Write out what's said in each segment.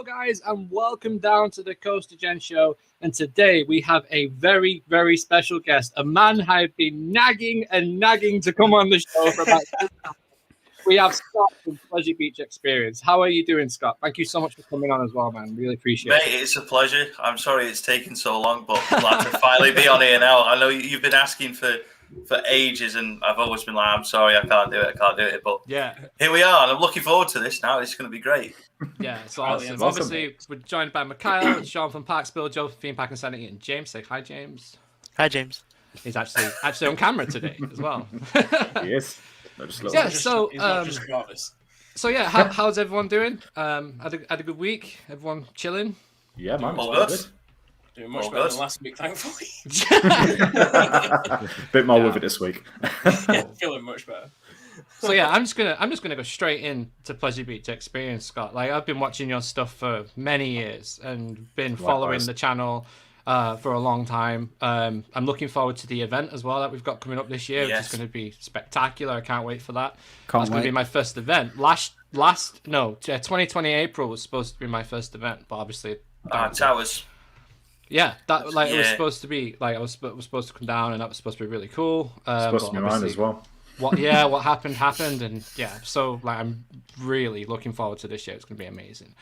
guys, and welcome down to the CoasterGen show. And today we have a very, very special guest, a man I've been nagging to come on the show for about 2 years. We have Scott from Pleasure Beach Experience. How are you doing, Scott? Thank you so much for coming on as well, man. Really appreciate it. Mate, it's a pleasure. I'm sorry it's taken so long, but glad to finally be on here now. I know you've been asking for ages, and I've always been like, I'm sorry, I can't do it. But yeah, here we are, and I'm looking forward to this now. It's going to be great. Yeah, it's awesome. Obviously, we're joined by Mikhail, Sean from PARKSPILL, Joe from Theme Park and Sanity, and James. Say hi, James. Hi, James. He's actually on camera today as well. Yes. So yeah, how's everyone doing? Had a good week. Everyone chilling? Yeah, man. All good. Doing much better than last week, thankfully. Bit more with it this week. Yeah, feeling much better. So yeah, I'm just gonna go straight in to Pleasure Beach Experience, Scott. Like, I've been watching your stuff for many years and been following the channel for a long time. I'm looking forward to the event as well that we've got coming up this year, which is going to be spectacular. I can't wait for that. That's going to be my first event. 2020 April was supposed to be my first event, but obviously Towers. Yeah, that it was supposed to be like I was supposed to come down, and that was supposed to be really cool. Supposed to be mine as well. What happened, and yeah, so like I'm really looking forward to this year. It's gonna be amazing.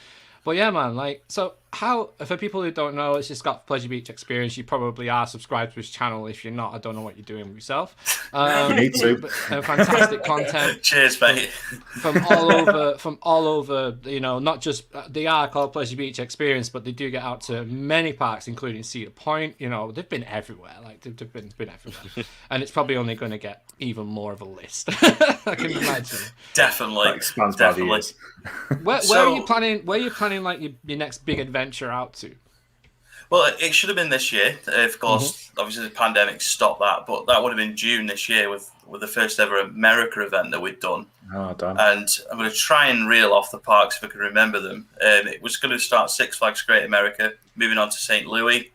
But yeah, man, like, so how, for people who don't know, it's just got Pleasure Beach Experience. You probably are subscribed to his channel. If you're not, I don't know what you're doing with yourself. You need to. Fantastic content. Cheers, mate. From all over, you know, not just, they are called Pleasure Beach Experience, but they do get out to many parks, including Cedar Point. You know, they've been everywhere. Like, they've been everywhere. And it's probably only going to get even more of a list. I can imagine. Definitely. That expands by the years. Where are you planning like your next big adventure out to? Well, it should have been this year. Of course, obviously the pandemic stopped that, but that would have been June this year with the first ever America event that we'd done. Oh, damn. And I'm going to try and reel off the parks if I can remember them. It was going to start Six Flags Great America, moving on to St. Louis.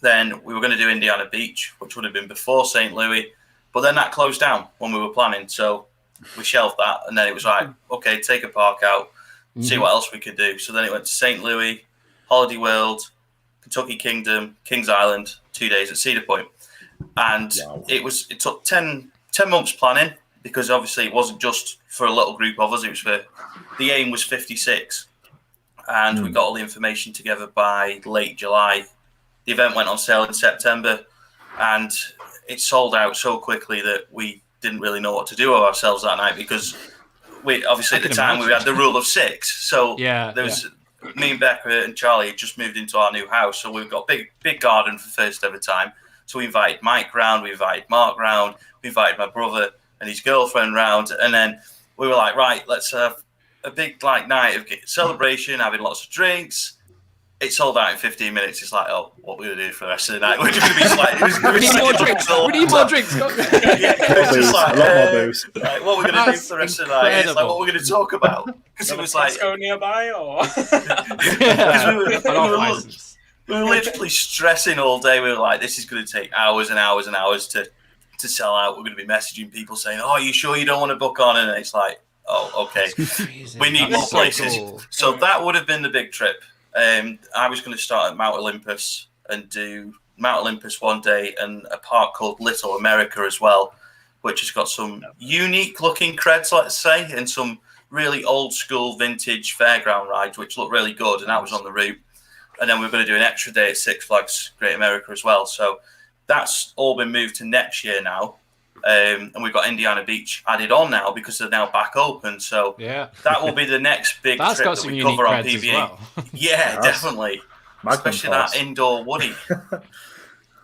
Then we were going to do Indiana Beach, which would have been before St. Louis. But then that closed down when we were planning. So we shelved that. And then it was like, okay, take a park out, see what else we could do. So then it went to St. Louis, Holiday World, Kentucky Kingdom, Kings Island, 2 days at Cedar Point. And it took 10 months planning, because obviously it wasn't just for a little group of us. It was the aim was 56. And we got all the information together by late July. The event went on sale in September, and it sold out so quickly that we didn't really know what to do with ourselves that night, because we obviously at the time we had the rule of 6. So there was me and Becca and Charlie had just moved into our new house, so we've got big garden for first ever time. So we invited Mike round, we invited Mark round, we invited my brother and his girlfriend round, and then we were like, right, let's have a big night of celebration, having lots of drinks. It sold out in 15 minutes. It's like, oh, what we're going to do for the rest of the night? We're just going to be like, we need more drinks. We need more drinks. It's just like, what we're going to do for the rest of the night? It's like, what we're going to talk about? Because it was like, go nearby, or we were literally stressing all day. We were like, this is going to take hours and hours and hours to sell out. We're going to be messaging people saying, oh, are you sure you don't want to book on? And it's like, oh, okay. We need more places. Cool. So that would have been the big trip. I was going to start at Mount Olympus and do Mount Olympus one day and a park called Little America as well, which has got some unique looking creds, let's say, and some really old school vintage fairground rides, which look really good. And that was on the route. And then we're going to do an extra day at Six Flags Great America as well. So that's all been moved to next year now. And we've got Indiana Beach added on now because they're now back open. So that will be the next big trip that we cover on PBE. Well. Yeah, definitely. Especially that indoor Woody.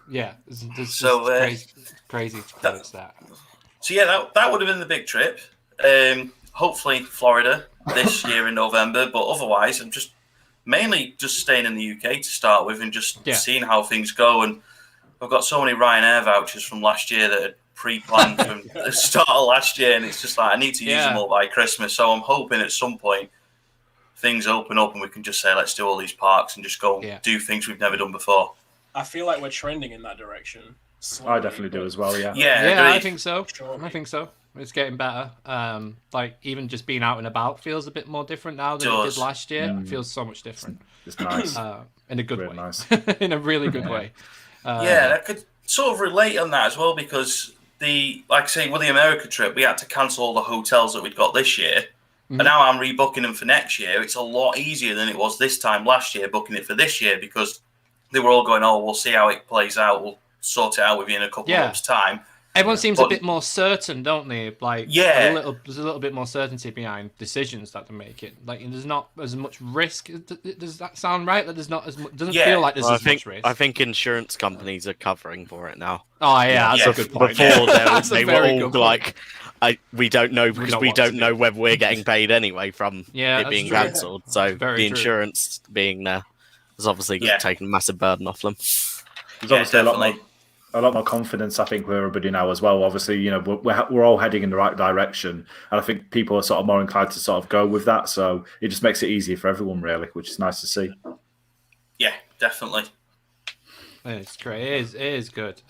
Yeah, there's crazy to that. So yeah, that would have been the big trip. Hopefully Florida this year in November, but otherwise I'm mainly staying in the UK to start with and just seeing how things go. And I've got so many Ryanair vouchers from last year that pre-planned from the start of last year, and it's just like I need to use them all by Christmas. So I'm hoping at some point things open up and we can just say, let's do all these parks and just go do things we've never done before. I feel like we're trending in that direction. I definitely do as well. Yeah, I think so. Sure. I think so. It's getting better. Like even just being out and about feels a bit more different now than it did last year. It feels so much different. It's nice. In a good Really way. nice. In a really good way. I could sort of relate on that as well because like I say, with the America trip, we had to cancel all the hotels that we'd got this year. And now I'm rebooking them for next year. It's a lot easier than it was this time last year, booking it for this year because they were all going, oh, we'll see how it plays out. We'll sort it out with you in a couple of months' time. Everyone seems a bit more certain, don't they? Like, there's a little bit more certainty behind decisions that they're making. Like, there's not as much risk. Does that sound right? That there's not as much. Doesn't feel like there's as much risk. I think insurance companies are covering for it now. Oh yeah, that's a good point. Before they were all like, we don't know because we don't know whether we're getting paid anyway from it being cancelled. So the insurance being there has obviously taken a massive burden off them. There's obviously a lot more confidence, I think, with everybody now as well. Obviously, you know, we're all heading in the right direction, and I think people are sort of more inclined to sort of go with that. So it just makes it easier for everyone, really, which is nice to see. Yeah, definitely. It's great. It is good.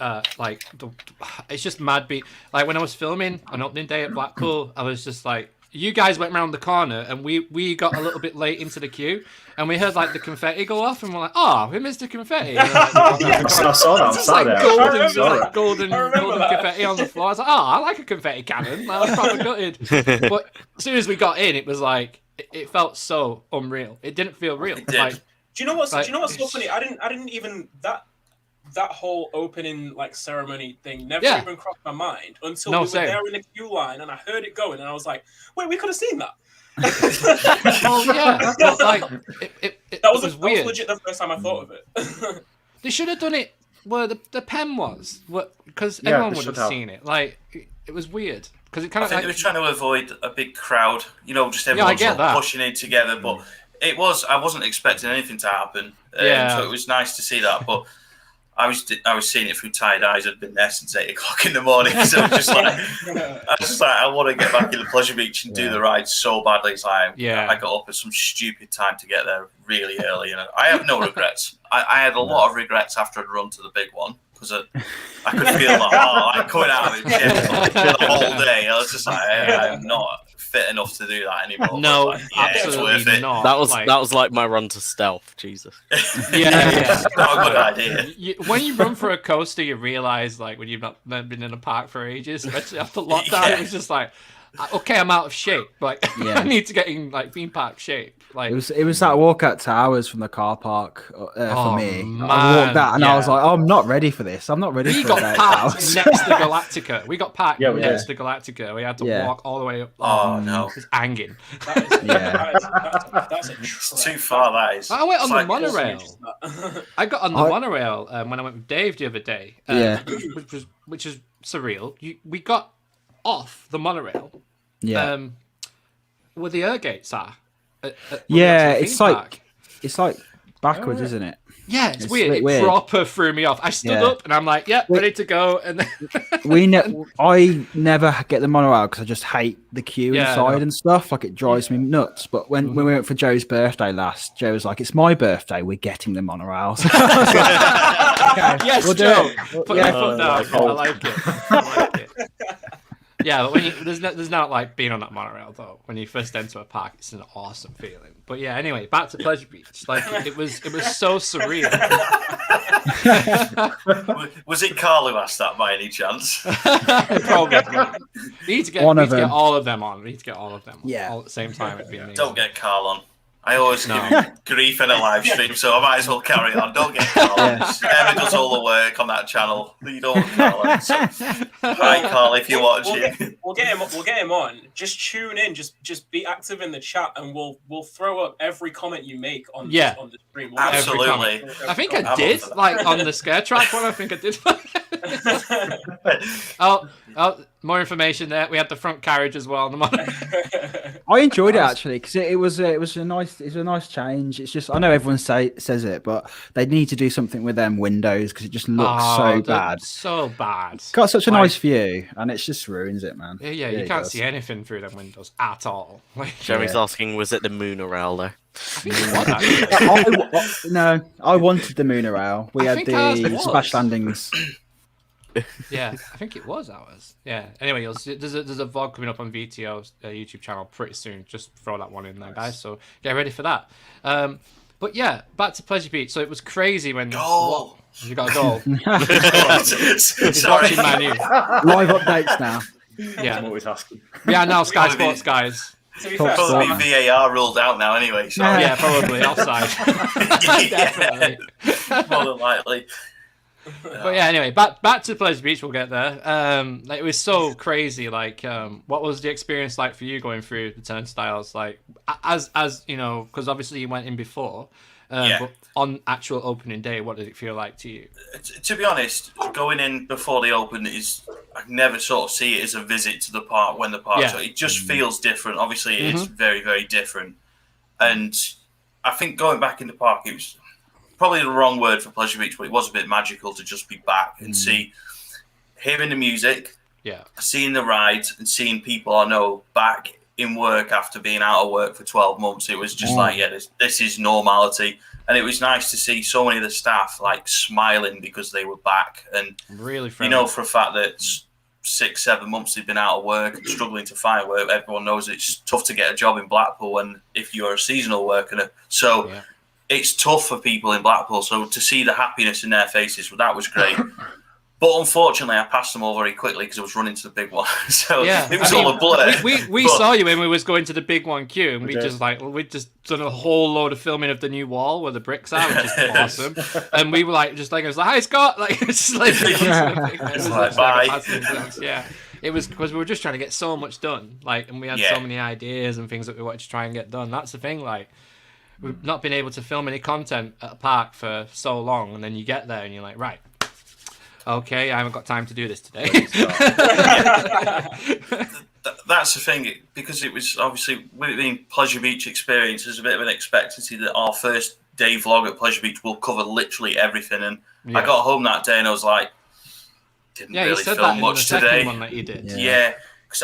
It's just mad. Like when I was filming on opening day at Blackpool, I was just like, you guys went round the corner and we got a little bit late into the queue and we heard like the confetti go off and we're like, oh, we missed the confetti. And, I saw that. It's like golden confetti on the floor. I was like, oh, I like a confetti cannon. That was probably gutted. But as soon as we got in, it was like it felt so unreal. It didn't feel real. Like, do you know what's so funny? I didn't even that whole opening like ceremony thing never even crossed my mind until we were there in the queue line and I heard it going and I was like, wait, we could have seen that. Oh yeah, but, like that was weird. That was legit the first time I thought of it. They should have done it where the pen was, because everyone would have seen it. Like it was weird because it kind of. I think they were trying to avoid a big crowd. You know, just everyone pushing in together. But I wasn't expecting anything to happen. So it was nice to see that, but. I was seeing it through tired eyes. I'd been there since 8 o'clock in the morning, so I was just like, I want to get back in the Pleasure Beach and do the ride so badly. It's like, I got up at some stupid time to get there really early, and I have no regrets. I had a lot of regrets after I'd run to the big one because I could feel like coming out of the gym the whole day. I was just like, I'm not fit enough to do that anymore. No, absolutely not. That was like my run to Stealth. Jesus. Yeah. Not a good idea. When you run for a coaster, you realise like when you've not been in a park for ages, especially after lockdown, it was just like, okay, I'm out of shape. Like I need to get in like theme park shape. Like it was that walk at Towers from the car park for me. Man. I walked that and I was like, I'm not ready for this. I'm not ready for got parked next to Galactica. We got parked next to Galactica. We had to walk all the way up. Oh no, it's hanging. That's it's too far. That is. I went on the monorail. I got on the monorail when I went with Dave the other day. Which is surreal. We got off the monorail. Where the air gates are. It's like backwards, isn't it? Yeah, it's weird. It proper threw me off. I stood up and I'm like, ready to go. And then I never get the monorail because I just hate the queue inside and stuff. Like it drives me nuts. But when we went for Joe's birthday last, Joe was like, "It's my birthday. We're getting the monorail." So yes, we'll Joe. Put your foot down. I like it. Yeah, but when there's not like being on that monorail though. When you first enter a park, it's an awesome feeling. But yeah, anyway, back to Pleasure Beach. Like it was so surreal. Was it Carl who asked that by any chance? Probably. We need to get all of them on. We need to get all of them. All at the same time. It'd be amazing. Don't get Carl on. I always give him grief in a live stream, so I might as well carry on. Don't get Carl on. Emma does all the work on that channel. You don't want Carl on. So. Hi, Carl, if you're watching. We'll get him on. Just tune in. Just be active in the chat, and we'll throw up every comment you make on the stream. Absolutely. I think I did, like on the scare track one. I think I did. More information there. We had the front carriage as well. I enjoyed it actually because it was a nice change. It's just I know everyone says it, but they need to do something with them windows because it just looks so bad. So bad. It's got such a nice view, and it just ruins it, man. Yeah, you can't see anything through them windows at all. Jeremy's asking, was it the monorail though? No, I wanted the monorail. We had the splash landings. Yeah, I think it was ours. Yeah. Anyway, there's a vlog coming up on VTO's YouTube channel pretty soon. Just throw that one in there, guys. So get ready for that. But yeah, back to Pleasure Beach. So it was crazy when you got a goal. Sorry, live updates now. Yeah, I'm always asking. Yeah, now Sky Sports guys. Probably VAR ruled out now anyway. So. Yeah, probably offside. Definitely. More than likely. But yeah, anyway, back to Pleasure Beach. We'll get there. Like, it was so crazy. Like, what was the experience like for you going through the turnstiles? Like, as you know, because obviously you went in before. But on actual opening day, what did it feel like to you? To be honest, going in before they open I never sort of see it as a visit to the park when the park's it just feels different. Obviously, it is very, very different. And I think going back in the park, it was probably the wrong word for Pleasure Beach, but it was a bit magical to just be back and hearing the music, seeing the rides, and seeing people I know back in work after being out of work for 12 months. It was just like, this is normality. And it was nice to see so many of the staff like smiling because they were back. And really friendly. You know, for a fact that 6-7 months they've been out of work and struggling to find work, everyone knows it's tough to get a job in Blackpool and if you're a seasonal worker. So it's tough for people in Blackpool. So to see the happiness in their faces, that was great. But unfortunately, I passed them all very quickly because I was running to the big one. So it was all a blur. We saw you when we was going to the big one queue, and we just done a whole load of filming of the new wall where the bricks are, which is awesome. And we were like, it was like, hi Scott, like it's like, bye. Yeah. It was because we were just trying to get so much done, like, and we had so many ideas and things that we wanted to try and get done. That's the thing, like. We've not been able to film any content at a park for so long, and then you get there and you're like, right. Okay, I haven't got time to do this today. That's the thing, because it was obviously, with it being Pleasure Beach experience, there's a bit of an expectancy that our first day vlog at Pleasure Beach will cover literally everything. And I got home that day and I was like, didn't really film much today. One that you did. Yeah, because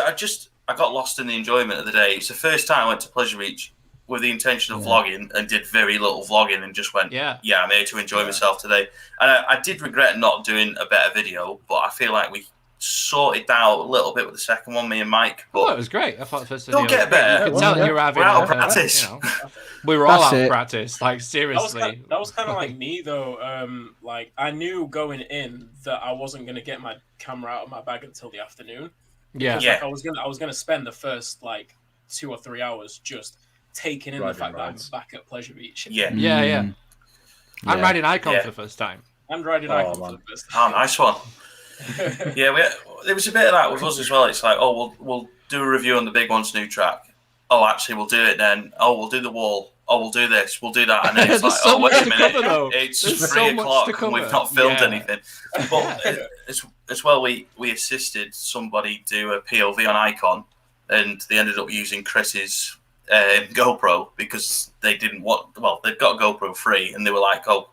I got lost in the enjoyment of the day. It's the first time I went to Pleasure Beach with the intention of vlogging and did very little vlogging and just went, I'm here to enjoy myself today. And I did regret not doing a better video, but I feel like we sorted out a little bit with the second one, me and Mike. But it was great. I thought the first video don't get better. You could tell you were having out of practice. We were all out of practice. Like, seriously. That was kind of like me, though. Like, I knew going in that I wasn't going to get my camera out of my bag until the afternoon. Yeah. Like, I was gonna spend the first, 2 or 3 hours just taking in the fact that I'm back at Pleasure Beach. Yeah. I'm riding Icon for the first time. I'm riding Icon for the first time. Oh, nice one. There was a bit of that with us as well. It's like, we'll do a review on the big one's new track. Oh, actually, we'll do it then. Oh, we'll do the wall. Oh, we'll do this. We'll do that. And then it's like, so wait a minute. It's 3 o'clock and we've not filmed anything. But as well, we assisted somebody do a POV on Icon, and they ended up using Chris's GoPro because they didn't want. Well, they've got GoPro free, and they were like, "Oh,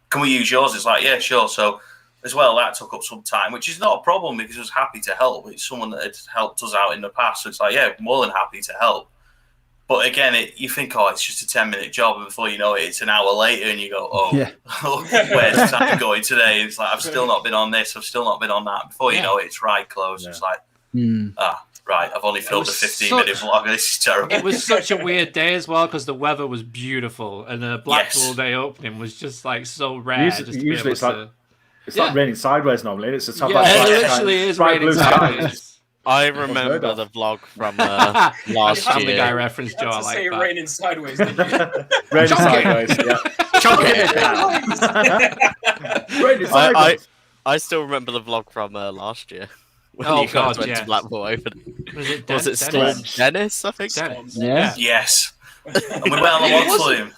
can we use yours?" It's like, "Yeah, sure." So as well, that took up some time, which is not a problem because I was happy to help. It's someone that had helped us out in the past, so it's like, yeah, more than happy to help. But again, you think, it's just a 10-minute job, and before you know it, it's an hour later, and you go, where's the time going today? It's like, I've still not been on this, I've still not been on that. Before you know it, it's ride closed. Yeah. It's like, right, I've only filmed a 15-minute vlog. This is terrible. It was such a weird day as well because the weather was beautiful, and the Blackpool day opening was just like so rare. Usually it's like raining sideways normally. It's a it literally is raining sideways. I remember the vlog from last year. Family Guy reference, Joe. I like that. Raining sideways, didn't you? Raining sideways, yeah. Raining sideways. I still remember the vlog from last year. When you guys went to Blackpool Open. Was it Storm Dennis, I think? Dennis. Yeah. Yes. And we went on the one flume.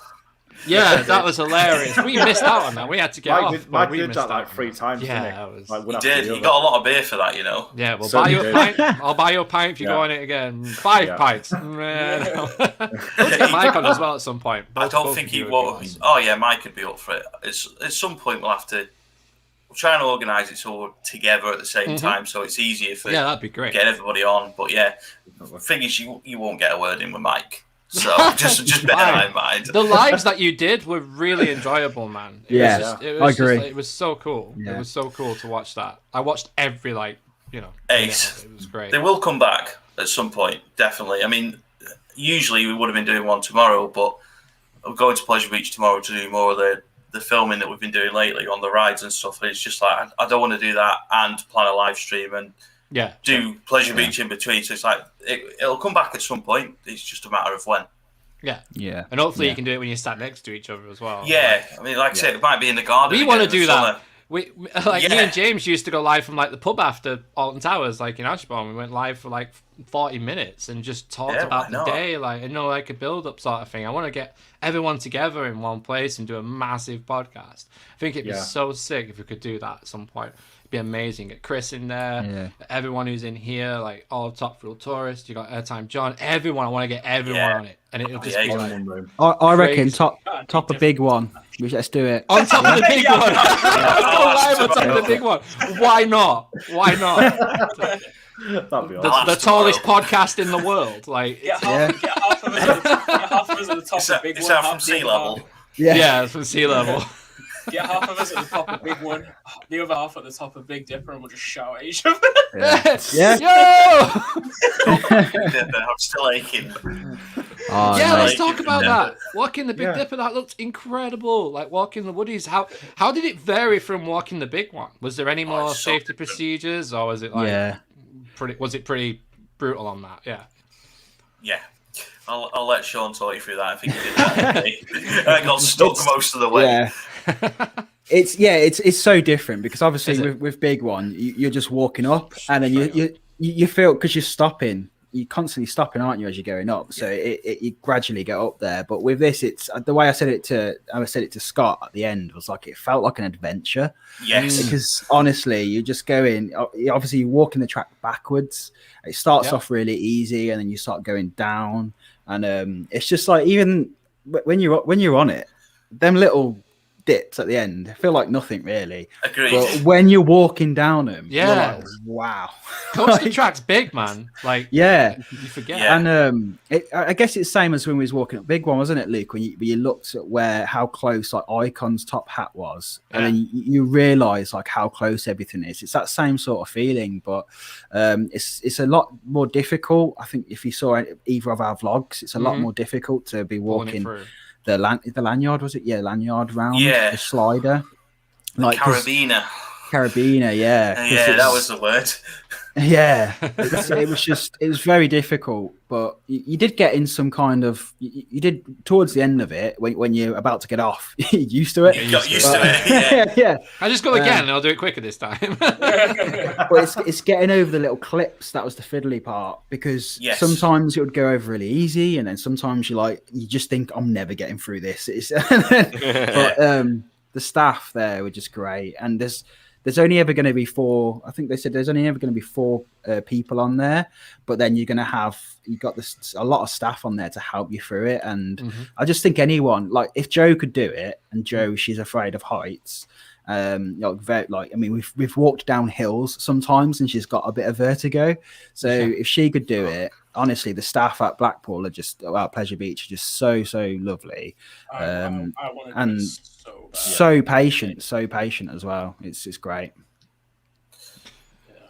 Yeah, that was hilarious. We missed out on that. We had to get off. Mike did that like 3 times. Yeah, he did. He got a lot of beer for that, you know. Yeah, we'll buy you a pint. I'll buy you a pint if you go on it again. 5 pints. We'll get Mike on as well at some point. I don't think he was. Oh yeah, Mike could be up for it. At some point we'll have to. We're trying to organise it so we're together at the same time, so it's easier for that'd be great. Get everybody on. But yeah, the thing is, you won't get a word in with Mike. So just bear that in mind. The lives that you did were really enjoyable, man. I agree. It was so cool. Yeah. It was so cool to watch that. I watched every Ace. It was great. They will come back at some point, definitely. I mean, usually we would have been doing one tomorrow, but I'm going to Pleasure Beach tomorrow to do more of the filming that we've been doing lately on the rides and stuff. And it's just like I don't want to do that and plan a live stream and do Pleasure Beach in between. So it's like it'll come back at some point. It's just a matter of when. Yeah. And hopefully you can do it when you're sat next to each other as well. Yeah. I mean, like I said, it might be in the garden. We want to do that. Me and James used to go live from the pub after Alton Towers, in Ashbourne. We went live for 40 minutes and just talked about the day, a build-up sort of thing. I want to get everyone together in one place and do a massive podcast. I think it'd be so sick if we could do that at some point. It'd be amazing. Get Chris in there, everyone who's in here, all Top Fuel Tourists. You got Airtime John, everyone. I want to get everyone on it, and it'll just be I reckon top a big one. Let's do it on top of the big one. Let's go live on top of the big one. Why not? That'd be awesome. The tallest podcast in the world. Get half of us at the top of the big one. Is that from sea level? Yeah, it's from sea level. Get half of us at the top of big one, the other half at the top of Big Dipper, and we'll just shout at each other. Yo! Big Dipper, I'm still aching. Let's talk about that. Walking the Big Dipper, that looked incredible. Walking the Woodies. How did it vary from walking the big one? Was there any more safety procedures, or was it pretty brutal on that? Yeah. I'll let Sean talk you through that. I think he did that. I got stuck most of the way. Yeah. It's so different because obviously with big one you're just walking up and then you feel because you're constantly stopping, aren't you, as you're going up? So you gradually get up there. But with this, it's the way I said it to Scott at the end was it felt like an adventure. Yes. Because honestly, you're just going. Obviously, you're walking the track backwards. It starts off really easy, and then you start going down, and it's just even when you're on it, them little dips at the end feel like nothing really. Agreed. But when you're walking down them, you're like, wow. Coaster track's big, man. You forget. And I guess it's the same as when we was walking up big one, wasn't it, Luke? When you looked at how close Icon's top hat was, and then you realise how close everything is. It's that same sort of feeling, but it's a lot more difficult. I think if you saw either of our vlogs, it's a lot more difficult to be walking the lanyard, was it? Yeah, lanyard round the slider. Carabiner, that was the word. Yeah, it was very difficult, but you did get in some kind of, you did towards the end of it when you're about to get off, you're used to it. You got used to it, yeah. I just go again and I'll do it quicker this time. But it's getting over the little clips, that was the fiddly part, because sometimes it would go over really easy, and then sometimes you just think, I'm never getting through this. But the staff there were just great, and there's only ever going to be 4. I think they said there's only ever going to be 4 people on there, but then you've got a lot of staff on there to help you through it. And I just think anyone, if Joe could do it, and Joe, she's afraid of heights. We've walked down hills sometimes, and she's got a bit of vertigo. So if she could do it, honestly, the staff at Blackpool are just at Pleasure Beach are just so lovely, and so patient as well. It's great.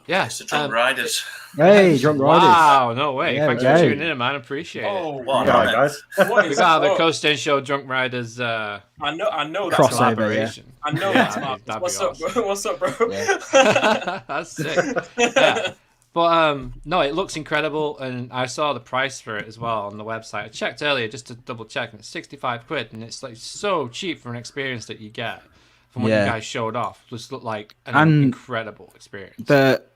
Yeah, it's the drunk riders. Hey, drunk riders! Wow, no way! Thanks for tuning in, man. Appreciate it. Oh, wow, guys! We got the CoasterGen Show Drunk Riders. I know that's collaboration. I know that's What's up, bro? What's up, bro? Yeah. That's sick. Yeah. But no, it looks incredible, and I saw the price for it as well on the website. I checked earlier just to double check, and it's 65 quid, and it's so cheap for an experience that you get from what you guys showed off. Just looked like an incredible experience.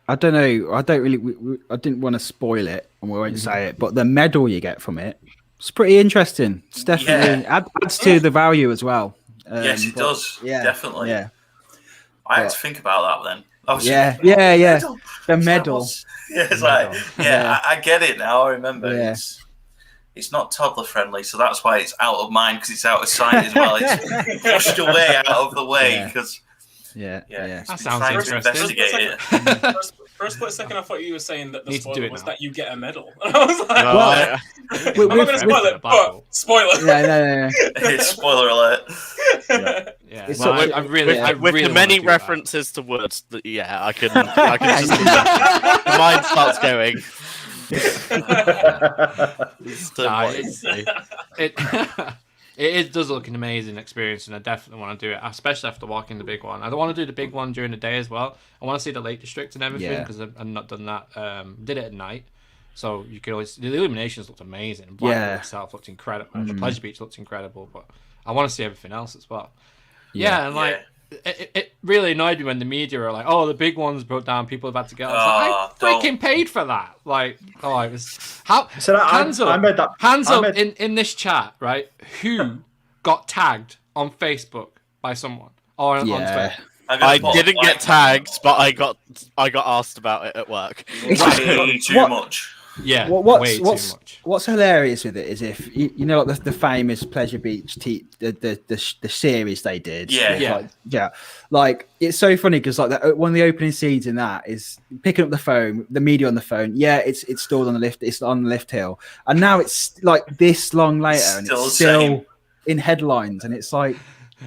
I don't know. I didn't want to spoil it, and we won't say it. But the medal you get from it's pretty interesting. It's definitely adds to the value as well. Yes, it does. Yeah, definitely. Yeah. I had to think about that then. The medal. It's I get it now. I remember. Yeah. It's not toddler friendly, so that's why it's out of mind, because it's out of sight as well. It's pushed away out of the way because. That sounds interesting. Investigate it. For a split second, I thought you were saying that the spoiler was that you get a medal. And I was like, I'm not going to spoil it, but spoiler. No. Spoiler alert. Yeah. With the many references to words, that, I can just the mind starts going. It does look an amazing experience, and I definitely want to do it, especially after walking the big one. I don't want to do the big one during the day as well. I want to see the Lake District and everything because I've not done that. Did it at night, so you could always. The illuminations looked amazing. Blackpool itself looked incredible. The Pleasure Beach looked incredible, but I want to see everything else as well. It really annoyed me when the media were like, "Oh, the big ones broke down. People have had to get." I freaking paid for that. Like, it was hands up in this chat, right? Who got tagged on Facebook by someone or on Twitter? I didn't get tagged, but I got asked about it at work. Way too much. Yeah, way too much. What's hilarious with it is if you know like the famous Pleasure Beach the series they did. Like it's so funny because like one of the opening scenes in that is picking up the phone, the media on the phone. Yeah, it's stored on the lift. It's on the lift hill, and now it's like this long later, and it's still in headlines, and it's like.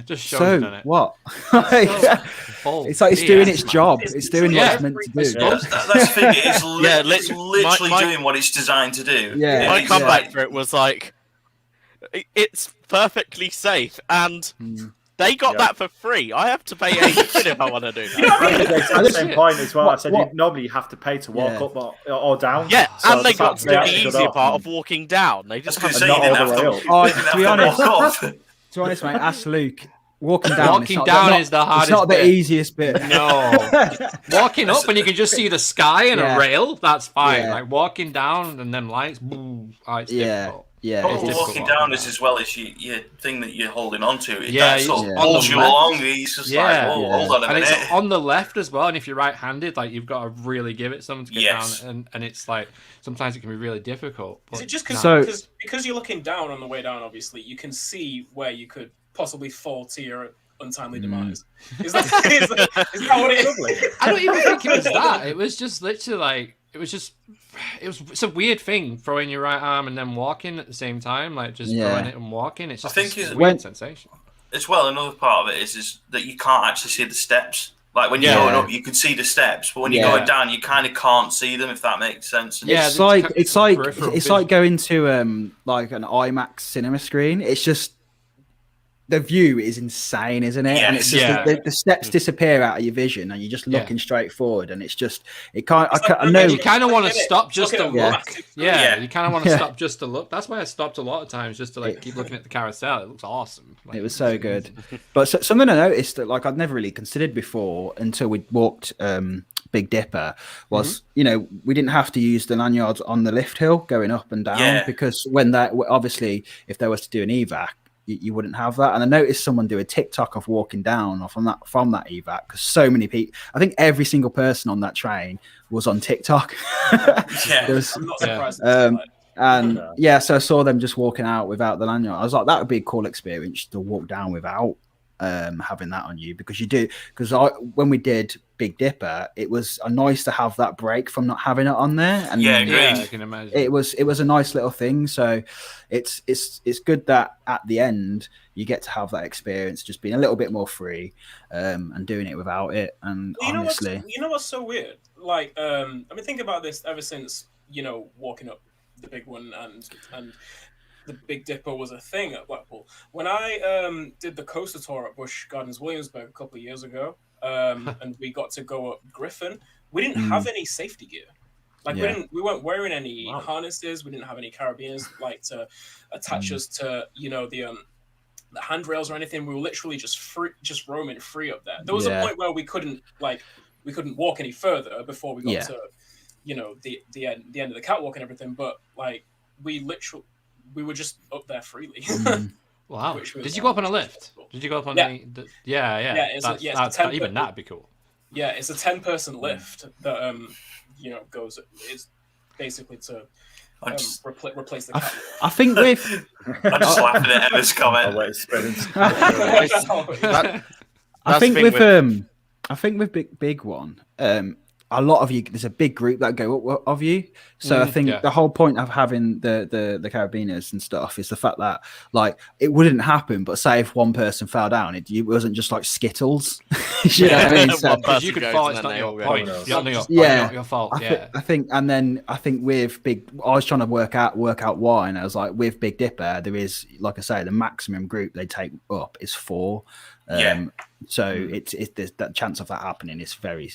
Just shows, so what? It's like it's doing its job. It's doing what it's meant to do. That's the thing. It's literally doing what it's designed to do. Yeah. My comeback for it was like, it's perfectly safe, and they got that for free. I have to pay £80 if I want to do that. At the same point as well, I said normally you have to pay to walk up or down. Yeah, so and they got to do the easier part of walking down. They just have to not all the way up. To be honest. To be honest, mate, ask Luke. Walking down is the hardest. It's not the easiest bit. No, walking up and you can just see the sky and a rail. That's fine. Yeah. Like walking down and then lights. Boom. It's difficult. Yeah. Walking down is as well as your thing that you're holding onto. That sort of pulls you along. It's just like, hold on a minute. And it's on the left as well. And if you're right-handed, like you've got to really give it something to get down. And it's like sometimes it can be really difficult. Is it just because you're looking down on the way down? Obviously, you can see where you could possibly fall to your untimely demise. Is that what it is? I don't even think it was that. It was just literally like it's a weird thing throwing your right arm and then walking at the same time, like just throwing it and walking. It's just a weird sensation. As well, another part of it is that you can't actually see the steps. Like when you're going up, you can see the steps, but when you're going down, you kind of can't see them. If that makes sense. It's like going to like an IMAX cinema screen. It's just. The view is insane, isn't it? And it's just the steps disappear out of your vision, and you're just looking straight forward, and it's just it can't. I know you kind of want to stop just to look. Yeah, you kind of want to stop just to look. That's why I stopped a lot of times just to like keep looking at the carousel. It looks awesome. Like, it was so good. But something I noticed that like I'd never really considered before until we walked Big Dipper was we didn't have to use the lanyards on the lift hill going up and down because when that obviously if there was to do an evac. You wouldn't have that, and I noticed someone do a TikTok of walking down from that evac because so many people. I think every single person on that train was on TikTok. I'm not surprised. So I saw them just walking out without the lanyard. I was like, that would be a cool experience to walk down without having that on you because you do. Because when we did Big Dipper, it was nice to have that break from not having it on there. And I can imagine. It was a nice little thing. So it's good that at the end you get to have that experience, just being a little bit more free, and doing it without it. And honestly, you know what's so weird? Like, I mean, think about this. Ever since walking up the big one and the Big Dipper was a thing at Blackpool. When I did the coaster tour at Busch Gardens Williamsburg a couple of years ago, and we got to go up Griffin, we didn't have any safety gear. Like we weren't wearing any harnesses. We didn't have any carabiners like to attach us to the handrails or anything. We were literally just roaming free up there. There was a point where we couldn't walk any further before we got to the end of the catwalk and everything. But like we were just up there freely. Wow! Did you go up on a lift? Did you go up on the? Yeah. Even that'd be cool. Yeah, it's a 10-person lift that goes. It's basically to replace the catwalk. I think with. I'm just laughing at Emma's comment. I think with Big One. a lot of you, there's a big group that go up of you. So I think the whole point of having the carabiners and stuff is the fact that like it wouldn't happen, but say if one person fell down, it wasn't just like Skittles. You know what I mean? So, you could fall, it's not your point. It's not your fault. I think with Big, I was trying to work out why, and I was like, with Big Dipper, there is, like I say, the maximum group they take up is 4. So it's that chance of that happening is very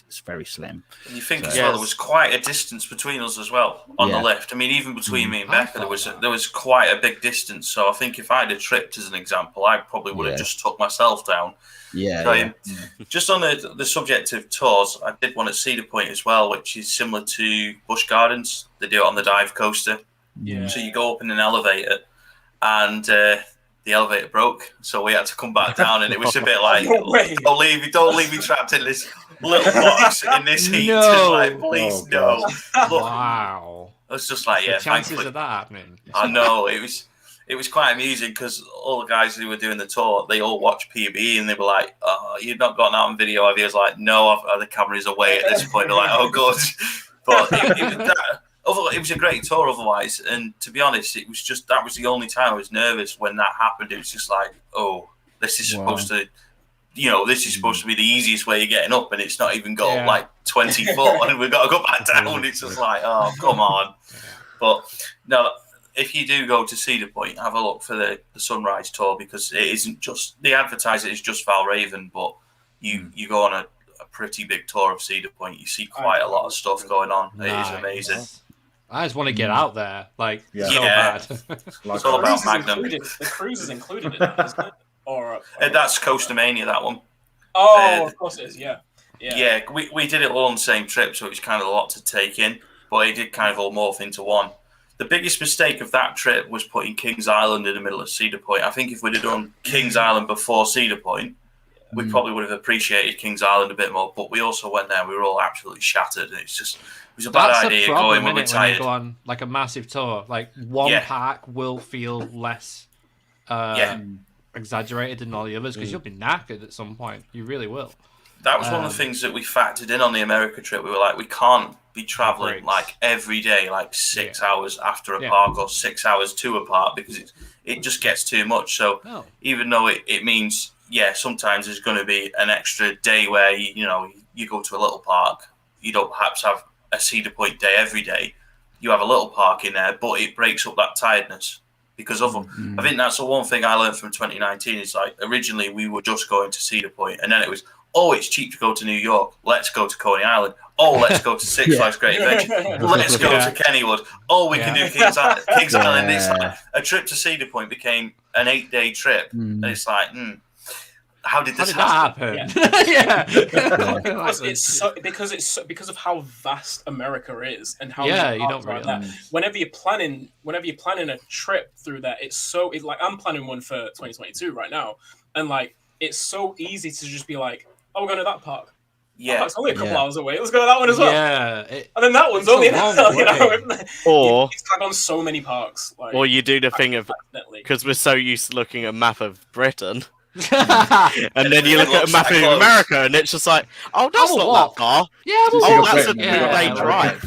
slim. And you think as well, there was quite a distance between us as well on the lift. I mean, even between me and Becca, there was quite a big distance. So I think if I'd have tripped, as an example, I probably would have just took myself down. Just on the subject of tours, I did one at Cedar Point as well, which is similar to Busch Gardens. They do it on the dive coaster. So you go up in an elevator, and the elevator broke, so we had to come back down, and it was a bit like, don't leave me trapped in this little box in this heat. Like, please, no. Wow. I was just like, the chances of that happening. I know, it was quite amusing because all the guys who were doing the tour, they all watched PBE, and they were like, "Oh, you've not got that on video, have you?" I was like, "No, the camera's away at this point." They're like, "Oh, good," but it was a great tour otherwise, and to be honest, it was just that was the only time I was nervous when that happened. It was just like, oh, this is supposed to, this is supposed to be the easiest way of getting up, and it's not even got like 20 foot, and we've got to go back down. It's just like, oh, come on. But no, if you do go to Cedar Point, have a look for the Sunrise tour, because it isn't just, they advertise it as just Valraven, but you go on a pretty big tour of Cedar Point. You see quite a lot of stuff going on. Nice. It is amazing. I just want to get out there, so bad. It's all about Magnum. The cruise is included in that, isn't it? Or that's Coastermania, that one. Oh, of course it is, yeah. We did it all on the same trip, so it was kind of a lot to take in, but it did kind of all morph into one. The biggest mistake of that trip was putting Kings Island in the middle of Cedar Point. I think if we'd have done Kings Island before Cedar Point, we probably would have appreciated Kings Island a bit more, but we also went there and we were all absolutely shattered. It was a bad idea going when we're tired. When you go on like a massive tour, like one park will feel less exaggerated than all the others, because you'll be knackered at some point. You really will. That was one of the things that we factored in on the America trip. We were like, we can't be traveling like every day, like 6 hours after a park or 6 hours to a park, because it just gets too much. So even though it means, sometimes there's going to be an extra day where you go to a little park, you don't perhaps have a Cedar Point day every day. You have a little park in there, but it breaks up that tiredness because of them. I think that's the one thing I learned from 2019 is like originally we were just going to Cedar Point, and then it was, oh, it's cheap to go to New York. Let's go to Coney Island. Oh, let's go to Six Flags Great Adventure. Let's go to Kennywood. Oh, we can do Kings Island. It's like a trip to Cedar Point became an 8-day trip, and it's like, how did this happen? Because of how vast America is and how you don't realize. Whenever you're planning a trip through there, like I'm planning one for 2022 right now, and like it's so easy to just be like, oh, we're going to that park. Yeah, it's only a couple hours away. Let's go to that one as well. Yeah, and then that one's only an hour. Or it's tagged on so many parks. Like, or you do the thing of, because we're so used to looking at a map of Britain, and then you look at a map of America, and it's just like, oh, that's not that far. Yeah, that's a 2-day drive.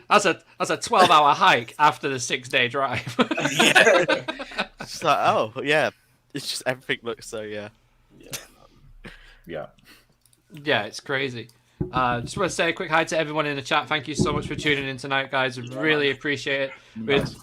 That's a 12-hour hike after the 6-day drive. It's like, oh yeah, it's just everything looks so Yeah, it's crazy. Just want to say a quick hi to everyone in the chat. Thank you so much for tuning in tonight, guys. We really appreciate it.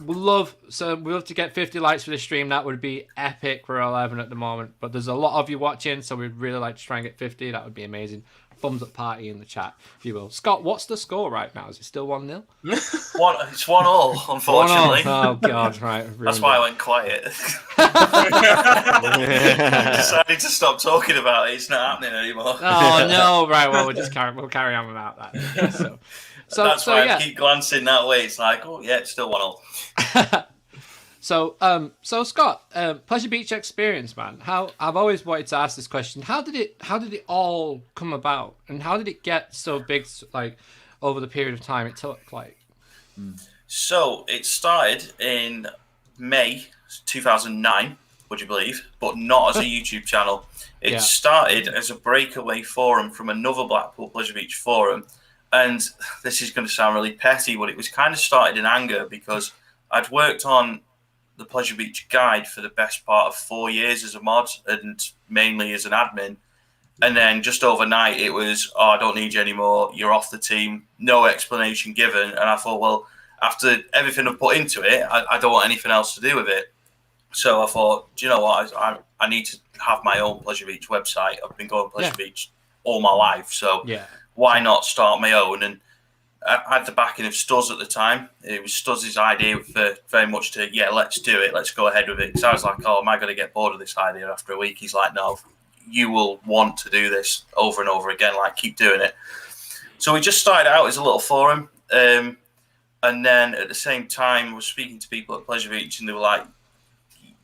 We'd love to get 50 likes for the stream. That would be epic. We're 11 at the moment, but there's a lot of you watching, so we'd really like to try and get 50. That would be amazing. Thumbs up party in the chat, if you will. Scott, what's the score right now? Is it still 1-0? It's 1-1, unfortunately. 1-1. Oh god, right. That's why I went quiet. Decided to stop talking about it. It's not happening anymore. Oh no, right. Well, we'll carry on without that. Yeah, so that's why I keep glancing that way. It's like, oh yeah, it's still 1-1. So Scott, Pleasure Beach experience, man. I've always wanted to ask this question. How did it all come about, and how did it get so big, like over the period of time it took? Like, so it started in May 2009 would you believe, but not as a YouTube channel. It started as a breakaway forum from another Blackpool Pleasure Beach forum. And this is going to sound really petty, but it was kind of started in anger because I'd worked on the Pleasure Beach guide for the best part of 4 years as a mod and mainly as an admin. And then just overnight it was, I don't need you anymore. You're off the team. No explanation given. And I thought, well, after everything I've put into it, I don't want anything else to do with it. So I thought, do you know what? I need to have my own Pleasure Beach website. I've been going to Pleasure Beach all my life. So why not start my own? And I had the backing of Stuz at the time. It was Stuz's idea for very much to, let's do it. Let's go ahead with it. Because I was like, am I going to get bored of this idea after a week? He's like, no, you will want to do this over and over again. Like, keep doing it. So we just started out as a little forum. And then at the same time, I was speaking to people at Pleasure Beach and they were like,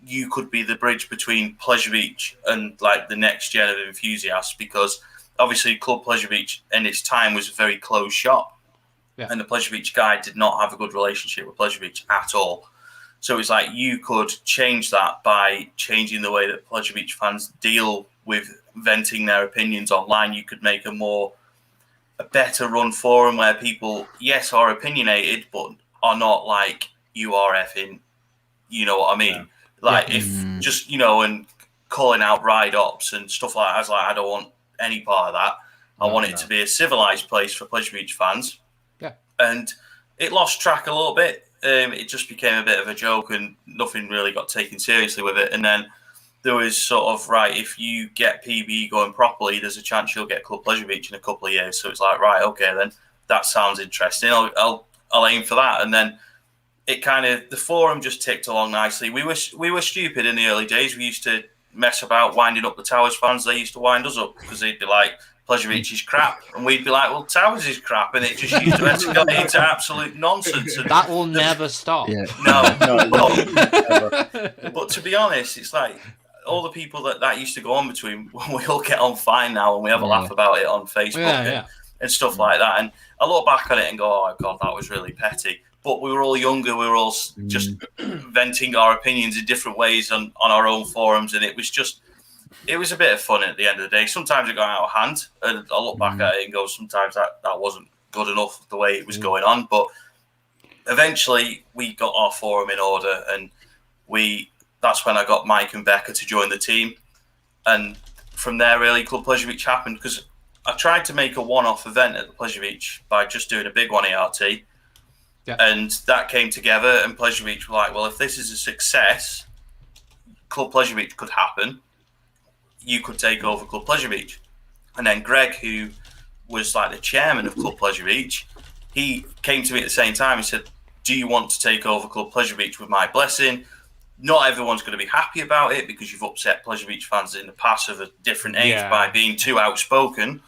you could be the bridge between Pleasure Beach and like the next gen of enthusiasts, because obviously Club Pleasure Beach in its time was a very closed shop. And the Pleasure Beach guide did not have a good relationship with Pleasure Beach at all. So it's like you could change that by changing the way that Pleasure Beach fans deal with venting their opinions online. You could make a better run forum where people, yes, are opinionated, but are not like, you are effing, you know what I mean? If just, and calling out ride ops and stuff like that. I was like, I don't want any part of that. I want it to be a civilized place for Pleasure Beach fans. And it lost track a little bit. It just became a bit of a joke and nothing really got taken seriously with it. And then there was sort of, right, if you get PBE going properly, there's a chance you'll get Club Pleasure Beach in a couple of years. So it's like, right, okay, then that sounds interesting. I'll aim for that. And then it kind of, the forum just ticked along nicely. We were stupid in the early days. We used to mess about winding up the Towers fans. They used to wind us up because they'd be like, Pleasure Beach is crap. And we'd be like, well, Towers is crap. And it just used to escalate into absolute nonsense. And that will never stop. But to be honest, it's like all the people that used to go on between, we all get on fine now and we have a laugh about it on Facebook and stuff like that. And I look back on it and go, oh, God, that was really petty. But we were all younger. We were all just venting our opinions in different ways on our own forums. And it was a bit of fun at the end of the day. Sometimes it got out of hand, and I look back at it and go, sometimes that wasn't good enough the way it was going on. But eventually we got our forum in order, and that's when I got Mike and Becca to join the team. And from there, really, Club Pleasure Beach happened, because I tried to make a one-off event at the Pleasure Beach by just doing a big one ART. And that came together, and Pleasure Beach were like, well, if this is a success, Club Pleasure Beach could happen. You could take over Club Pleasure Beach. And then Greg, who was like the chairman of Club Pleasure Beach, he came to me at the same time and said, do you want to take over Club Pleasure Beach with my blessing? Not everyone's going to be happy about it because you've upset Pleasure Beach fans in the past of a different age by being too outspoken.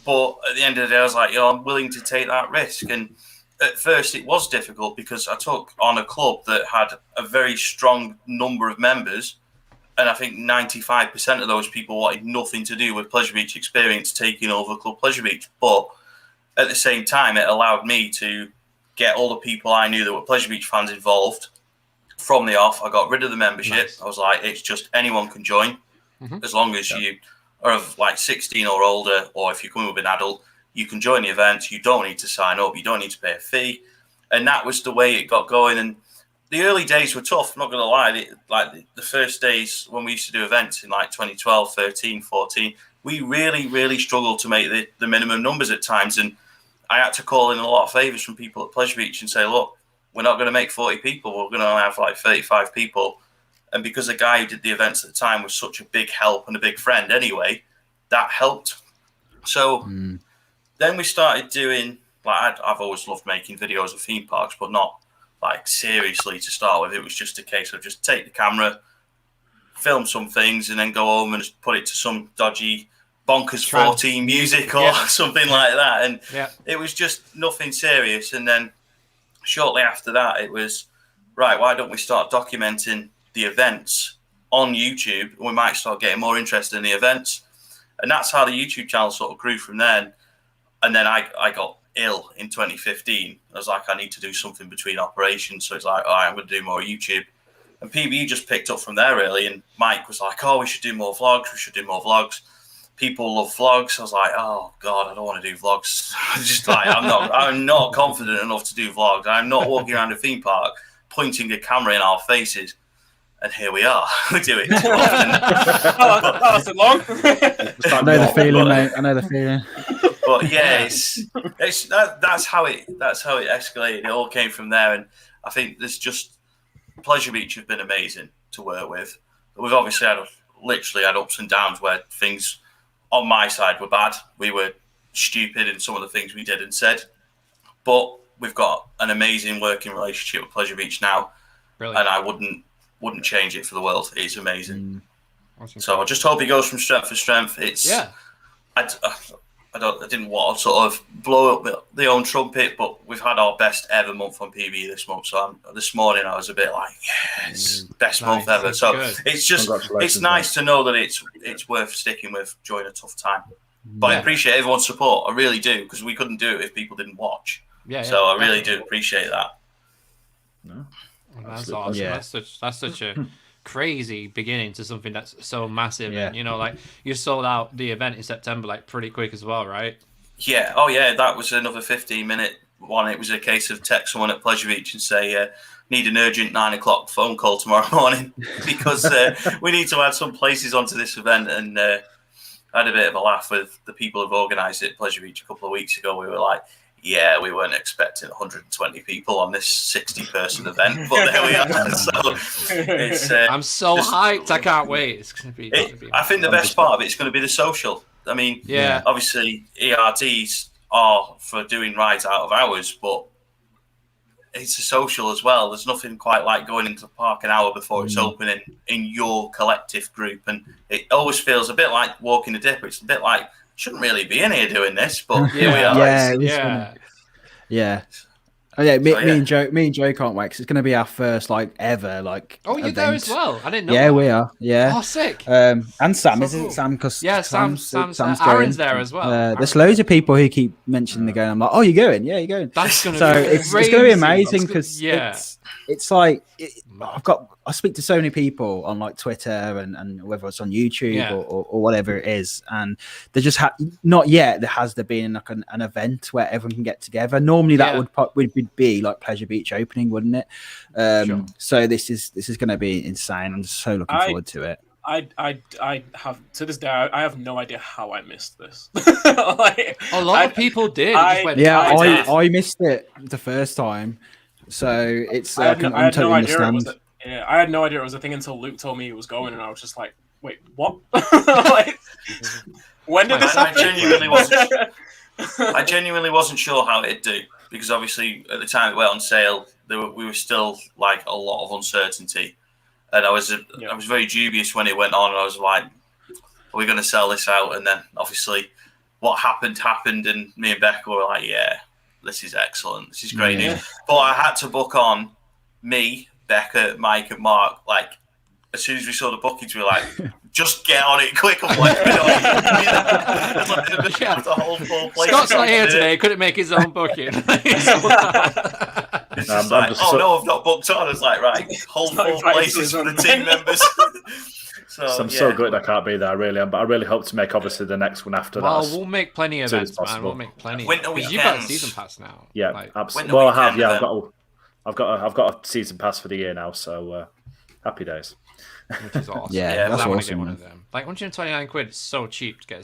But at the end of the day, I was like, I'm willing to take that risk. And at first it was difficult because I took on a club that had a very strong number of members. And I think 95% of those people wanted nothing to do with Pleasure Beach experience taking over Club Pleasure Beach. But at the same time, it allowed me to get all the people I knew that were Pleasure Beach fans involved from the off. I got rid of the membership. Nice. I was like, it's just anyone can join as long as you are of like 16 or older, or if you come with an adult, you can join the events. You don't need to sign up. You don't need to pay a fee. And that was the way it got going. And the early days were tough, I'm not going to lie. Like the first days when we used to do events in like 2012, 13, 14, we really, really struggled to make the minimum numbers at times. And I had to call in a lot of favours from people at Pleasure Beach and say, look, we're not going to make 40 people. We're going to have like 35 people. And because the guy who did the events at the time was such a big help and a big friend anyway, that helped. So then we started doing, like I've always loved making videos of theme parks, but not like seriously to start with. It was just a case of just take the camera, film some things, and then go home and just put it to some dodgy bonkers 14 music or something like that. And it was just nothing serious. And then shortly after that, it was, right, why don't we start documenting the events on YouTube? And we might start getting more interested in the events. And that's how the YouTube channel sort of grew from then. And then I got ill in 2015. I was like, I need to do something between operations. So it's like, all right, I'm going to do more YouTube. And PBE just picked up from there, really. And Mike was like, oh, we should do more vlogs. People love vlogs. I was like, oh God, I don't want to do vlogs. Just like, I'm not confident enough to do vlogs. I'm not walking around a theme park pointing a camera in our faces. And here we are. We do it too often. That lasted long. I know the feeling, mate. I know the feeling. But yeah, that's how it escalated. It all came from there, and I think there's just Pleasure Beach have been amazing to work with. We've obviously literally had ups and downs where things on my side were bad. We were stupid in some of the things we did and said, but we've got an amazing working relationship with Pleasure Beach now. Brilliant. And I wouldn't change it for the world. It's amazing. So I just hope it goes from strength to strength. I didn't want to sort of blow up the own trumpet, but we've had our best ever month on PBE this month. So this morning I was a bit like, yes, best month ever. So it's just, it's nice to know that it's worth sticking with during a tough time. But I appreciate everyone's support. I really do, because we couldn't do it if people didn't watch. So I really do appreciate that. No, that's awesome. Yeah. That's such a crazy beginning to something that's so massive. And, you know, like, you sold out the event in September like pretty quick as well, right? Yeah. Oh yeah, that was another 15-minute one. It was a case of text someone at Pleasure Beach and say, need an urgent 9 o'clock phone call tomorrow morning because we need to add some places onto this event. And I had a bit of a laugh with the people who've organised it at Pleasure Beach a couple of weeks ago. We were like, yeah, we weren't expecting 120 people on this 60-person event, but there we are. So it's, I'm so hyped. I can't wait. It's going to be. I think the best part of it is going to be the social. I mean, obviously ERTs are for doing rides out of hours, but it's a social as well. There's nothing quite like going into the park an hour before it's opening in your collective group, and it always feels a bit like walking the dip. It's a bit like, shouldn't really be in here doing this, but here we are. Me and Joe can't wait, because it's going to be our first ever you're there as well. I didn't know. Yeah, we are. Yeah. Oh, sick. And Sam, isn't it Sam? Because Sam's Aaron's there as well. There's loads of people who keep mentioning they're going. I'm like, oh, you're going? Yeah, you're going. That's going to be it's going to be amazing, because it's like I speak to so many people on Twitter and whether it's on YouTube or whatever it is, and they just not yet has there been an event where everyone can get together. Normally that would be like Pleasure Beach opening, wouldn't it? So this is going to be insane. I'm so looking forward to it. I have, to this day, I have no idea how I missed this. A lot of people did. I missed it the first time. So it's I totally understand. I had no idea it was a thing until Luke told me he was going, and I was just like, "Wait, what? When did this happen?" I genuinely wasn't sure how it'd do, because obviously at the time it went on sale, we were still a lot of uncertainty, and I was very dubious when it went on. And I was like, "Are we going to sell this out?" And then obviously, what happened, and me and Becca were like, "Yeah, this is excellent. This is great news." But I had to book on me, Becca, Mike, and Mark. As soon as we saw the bookings, we were like, "Just get on it quick!" The whole full place. Scott's not here today. Couldn't make his own booking. It's just like, no, I've not booked on. It's like, right, whole full places for the team members. I'm so good I can't be there, really. But I really hope to make obviously the next one after that. Well, we'll make plenty of events, man. We'll make plenty. Because you've got a season pass now. Yeah, absolutely. Well, I have. Yeah, I've got a season pass for the year now. So happy days. Which is awesome. That's awesome. Want to get one of them. £129 is so cheap to get.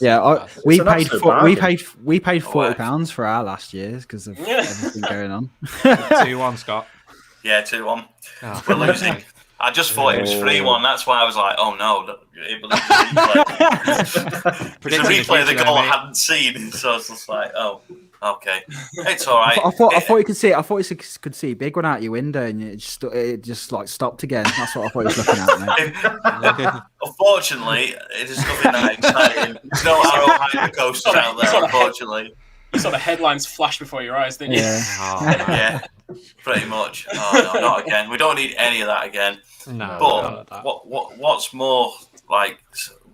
We paid £40 for our last year's because of everything going on. 2-1, Scott. Yeah, 2-1. We're losing. I just thought it was 3-1. That's why I was like, "Oh no!" It's a replay of the goal I hadn't seen, so I was just like, "Oh, okay, it's all right." I thought you could see it. I thought you could see a big one out your window, and it just stopped again. That's what I thought you was looking at, mate. Unfortunately, it is nothing that exciting. There's no Arrow hyper coasters out there. Unfortunately, you saw the headlines flash before your eyes, didn't you? Yeah. Pretty much. Oh, no, not again. We don't need any of that again. No. But what's more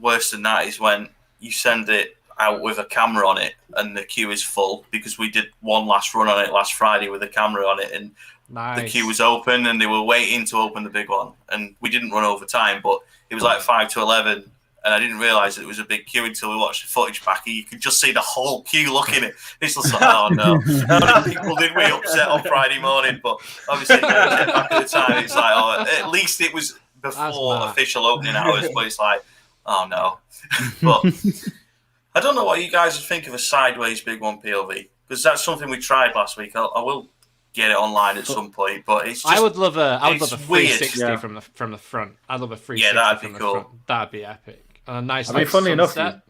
worse than that is when you send it out with a camera on it and the queue is full, because we did one last run on it last Friday with a camera on it, and the queue was open and they were waiting to open the big one, and we didn't run over time, but it was like 5 to 11, and I didn't realise it was a big queue until we watched the footage back, and you could just see the whole queue looking at it. It's just like, oh no. How many people did we upset on Friday morning? But obviously, back at the time, it's like, oh, at least it was before official opening hours, but it's like, oh no. But I don't know what you guys would think of a sideways big one POV, because that's something we tried last week. I will get it online at some point, but it's just, I would love a 360 from the front. I'd love a 360. Yeah, that'd be cool. That'd be epic. And a nice. I mean, funnily enough, sunset.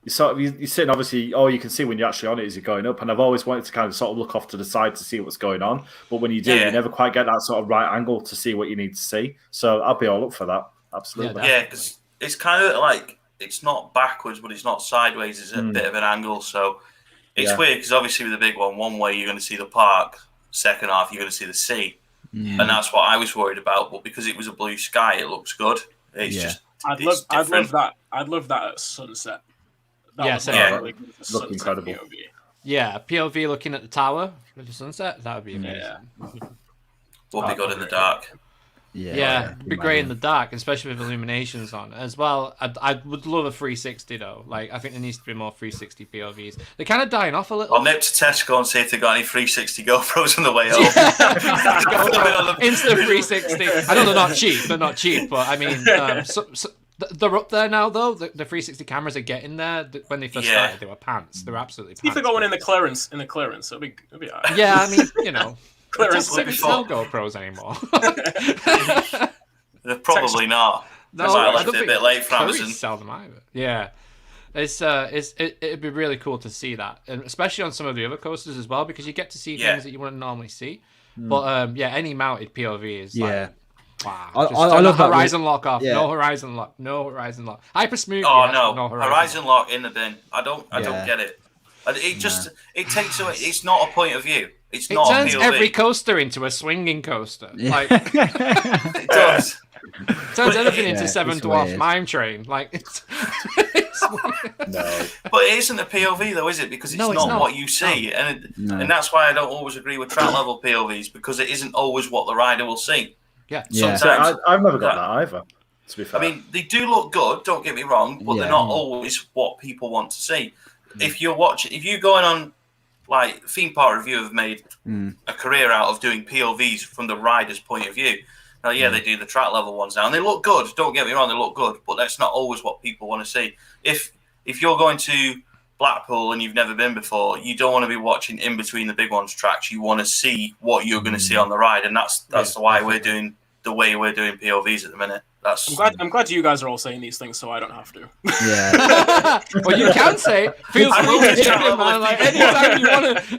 you're sitting, obviously, all you can see when you're actually on it is you're going up. And I've always wanted to kind of sort of look off to the side to see what's going on. But when you do, you never quite get that sort of right angle to see what you need to see. So I'll be all up for that. Absolutely. Yeah, because it's kind of like, it's not backwards, but it's not sideways. It's a bit of an angle. So it's weird because obviously with the big one way you're going to see the park, second half you're going to see the sea. And that's what I was worried about. But because it was a blue sky, it looks good. It's just, I'd love that. I'd love that at sunset. That really look incredible. POV. Yeah, POV looking at the tower with the sunset. That would be amazing. Would be good in the dark. Yeah, it'd be great in the dark, especially with illuminations on as well. I would love a 360 though. Like, I think there needs to be more 360 POVs. They're kind of dying off a little. I'll nip to Tesco and see if they got any 360 GoPros on the way home. Instant 360. I know they're not cheap. They're not cheap, but I mean, they're up there now though. The 360 cameras are getting there. When they first started, they were pants. They were absolutely pants. If they got one in the clearance, it'll be all right. Yeah, I mean, you know. Clearance There's no GoPros anymore. They're probably not. No, I left it a bit late for Amazon. Sell them either. Yeah, it'd be really cool to see that, and especially on some of the other coasters as well, because you get to see things that you wouldn't normally see. But any mounted POV is like, wow. I love that horizon lock off. Yeah. No horizon lock. No horizon lock. Hyper smooth. Oh no horizon lock in the bin. I don't get it. It takes away. It's not a point of view. It turns every coaster into a swinging coaster. Like, it does. It turns everything into Seven Dwarf Mime Train. Like, it's no. But it isn't a POV though, is it? Because it's not what you see, and that's why I don't always agree with track level POVs, because it isn't always what the rider will see. Yeah. Sometimes I've never got that either. To be fair, I mean, they do look good. Don't get me wrong, but they're not always what people want to see. If you're going on, like, Theme Park Review have made a career out of doing POVs from the rider's point of view. Now, they do the track level ones now, and they look good. Don't get me wrong, they look good, but that's not always what people want to see. If you're going to Blackpool and you've never been before, you don't want to be watching in between the big ones tracks. You want to see what you're going to see on the ride, and that's why we're doing the way we're doing POVs at the minute. I'm glad you guys are all saying these things, so I don't have to. Yeah. Well, you can say. Feel free to chip in, man. Like,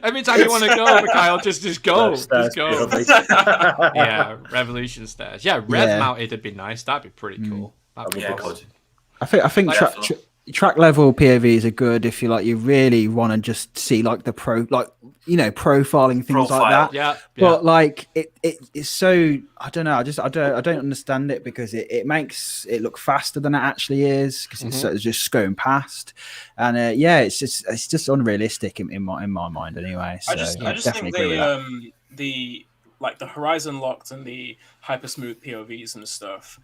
every time you want to go, Mikhail, just go. Just go. Yeah, Revolution stairs. Yeah, rev mounted would be nice. That'd be pretty cool. That'd be good. I think track level POVs are good if you really want to just see like the profiling things like that. Yeah. But like it's so, I don't know. I don't understand it, because it makes it look faster than it actually is, because it's just going past, and it's just unrealistic in my mind anyway. So I just think the horizon locked and the hyper smooth POVs and stuff.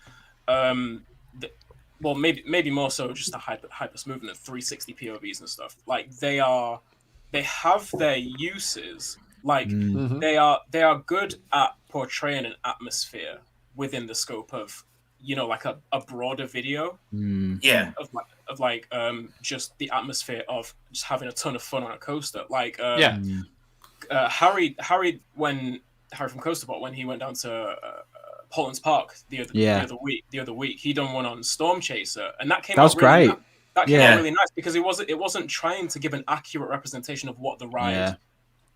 Well, maybe more so just the hyper smooth and the 360 POVs and stuff. Like, they have their uses. Like, they are good at portraying an atmosphere within the scope of, like a broader video. Yeah. Of just the atmosphere of just having a ton of fun on a coaster. Like, Harry from Coasterbot, when he went down to Poland's Park the other week, he done one on Storm Chaser, and that came out really great. That came out really nice, because it wasn't trying to give an accurate representation of what the ride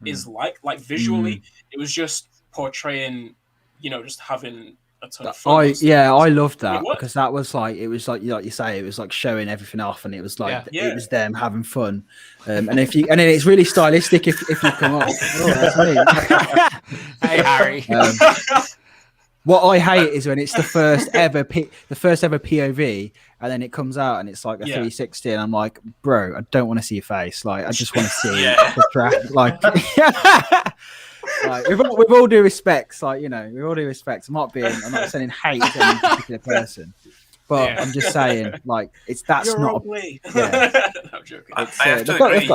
is like visually. It was just portraying, just having a ton of fun. I loved that, because that was like, it was like you say, it was like showing everything off, and it was like it was them having fun. And then it's really stylistic if you come up. Hey Harry. What I hate is when it's the first ever POV, and then it comes out and it's like a 360, and I'm like, bro, I don't want to see your face. Like, I just want to see the track. Like, Like with all due respects, like with all due respects, I'm not sending hate to any particular person, but I'm just saying, like that's not. Yeah. No, I'm joking. I have to agree.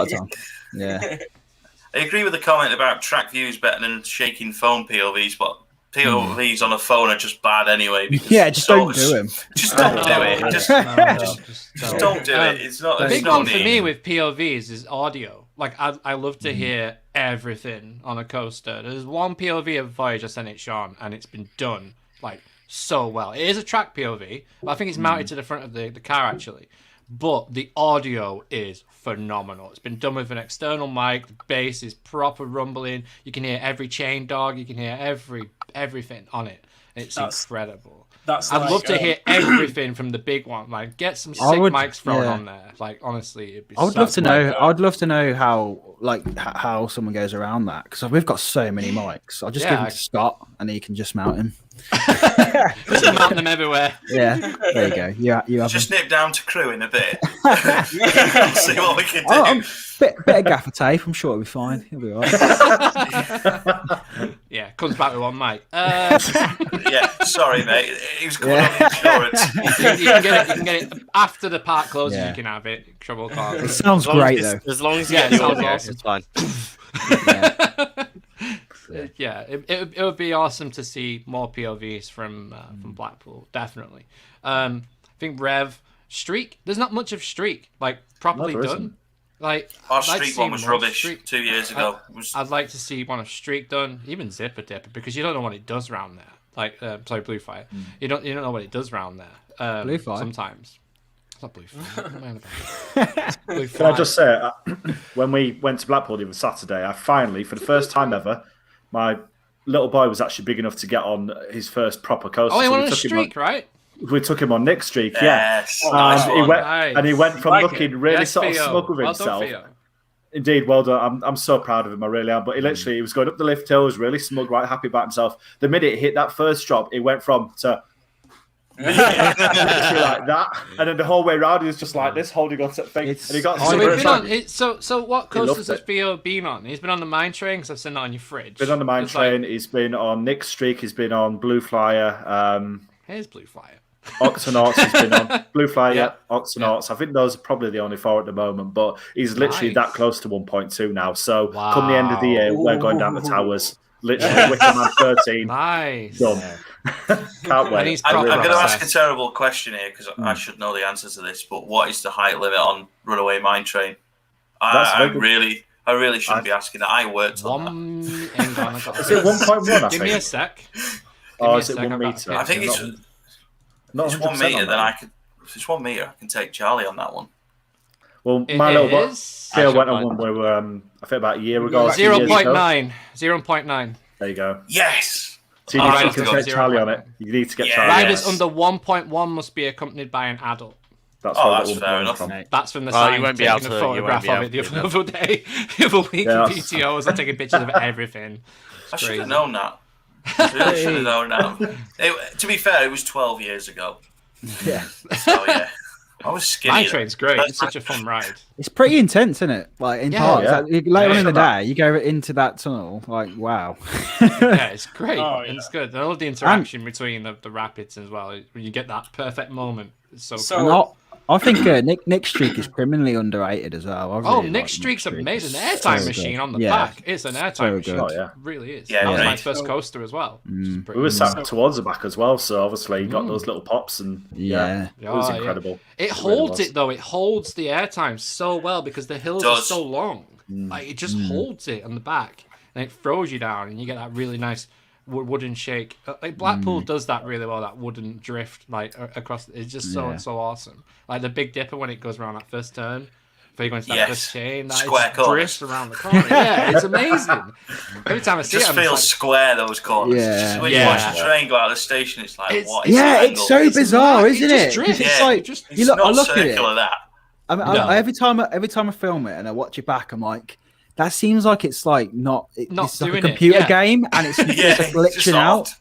Yeah. I agree with the comment about track views better than shaking phone POVs, but POVs on a phone are just bad anyway. Just don't do them. Just don't do it. Just don't do it. It's not. The big one for me with POVs is audio. Like I love to hear everything on a coaster. There's one POV of Voyage I sent it Sean, and it's been done like so well. It is a track POV, but I think it's mounted to the front of the car actually. But the audio is phenomenal. It's been done with an external mic. The bass is proper rumbling. You can hear every chain dog. You can hear everything on it. It's incredible. I'd love to hear everything from the big one. Like, get some sick mics thrown on there. Like, honestly, it'd be. I'd love to know. I'd love to know how someone goes around that, because we've got so many mics. I'll just give them to Scott, and he can just mount him. Just mount them everywhere. Yeah, there you go. You have just nip down to crew in a bit. See what we can do. Bit of gaffer tape. I'm sure it'll be fine. He'll be all right. Yeah, comes back with one mic. Yeah, sorry, mate. He was going on insurance. You can get it after the park closes. You can have it. Trouble cars. It sounds great though. As long as you get the audio, it's fine. Yeah, it would be awesome to see more POVs from Blackpool, definitely. I think Rev Streak. There's not much of Streak like properly done. Isn't. Like our Streak one was rubbish 2 years ago. I'd like to see one of Streak done, even Zipper Dipper, because you don't know what it does round there. Like sorry, Blue Fire. You don't know what it does round there. Blue Fire sometimes. It's not Blue Fire. Can I just say, when we went to Blackpool the other Saturday, I finally, for the first time ever, my little boy was actually big enough to get on his first proper coaster. Oh, he went on a streak, right? We took him on Nick's streak, yes. And he went from looking really sort of smug with himself. Indeed, well done. I'm so proud of him, I really am. But he was going up the lift hill, was really smug, right happy about himself. The minute he hit that first drop, he went from to like that, and then the whole way around he was just like this, holding on to the thing. And he got so what coasters has Theo been on? He's been on the mine train, because I've seen that on your fridge. Been on the mine train. He's been on Nick's streak. He's been on Blue Flyer. Here's Blue Flyer. Octonauts, he's been on Blue Flyer, Octonauts. I think those are probably the only 4 at the moment, but he's literally that close to 1.2 now. So come the end of the year, we're going down the towers. Literally, Wickerman 13. Nice. Done. Can't wait. I'm going to ask a terrible question here, because I should know the answer to this, but what is the height limit on Runaway Mine Train? I really shouldn't be asking that. I worked on that. Is it 1.1? Give me a sec. Is it 1 metre? I think it's 1 metre, then I could. If it's 1 metre, I can take Charlie on that one. Well, my little boy Phil went on one where we were, I think about a year ago. 0.9. 0.9. There you go. Yes. So you need to take Charlie on it. You need to get Charlie. Riders under 1.1 must be accompanied by an adult. That's fair enough. That's from the sign. You won't be able taking a photograph of it the other day. The other week in PTO, I was taking pictures of everything. I should have known that. I really should have known that. To be fair, it was 12 years ago. Yeah. So yeah, I was skinny. Mine train's great. It's such a fun ride. It's pretty intense, isn't it? Like in parts, like, later on in the day, you go into that tunnel. Like wow. Yeah, it's great. It's good. I love the interaction between the rapids as well. When you get that perfect moment, it's so cool. I think Nick's streak is criminally underrated as well. Nick's streak's amazing. The airtime machine on the back. It's an airtime machine. It really is. Yeah, that was my first coaster as well. We were sat towards the back as well, so obviously you got those little pops and it was incredible. It holds it though. It holds the airtime so well because the hills are so long. Like it just holds it on the back and it throws you down, and you get that really nice wooden shake. Like Blackpool does that really well. That wooden drift like across. It's just so awesome. Like the Big Dipper when it goes around that first turn. Before you go into that first chain, that square drifts around the corner. Yeah, it's amazing. Every time I see it, just feels square those corners. Yeah. When you watch the train go out of the station, it's like what? It's so bizarre, isn't it? It's like I look at it. Every time I film it and I watch it back, I'm like, that seems like it's like it's like a computer game, and it's just glitching out.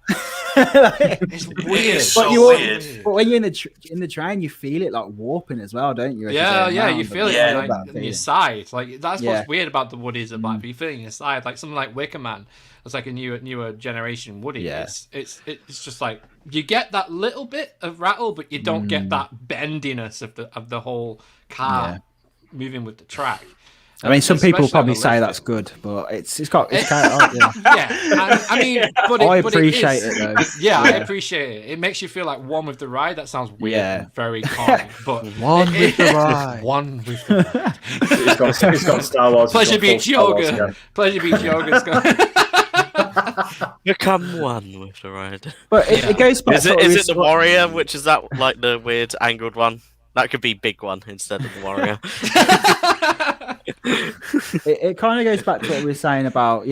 It's weird. But when you're in the train, you feel it like warping as well, don't you? You feel it like in your side. Like that's what's weird about the Woodies of Blackpool. You feel it in your side, like something like Wicker Man. It's like a newer generation Woody. Yeah. It's just like you get that little bit of rattle, but you don't get that bendiness of the whole car moving with the track. I mean, some people probably say that's good, but it's kind of I mean, but I appreciate it though. Yeah, I appreciate it. It makes you feel like one with the ride. That sounds weird, and very calming. But one with the ride. One with the ride. It's got Star Wars. Pleasure Beach Yoga. Pleasure Beach Yoga's got. Become one with the ride. But it goes back. Is it the Warrior, which is that like the weird angled one? That could be Big One instead of the Warrior. It kind of goes back to what we were saying about,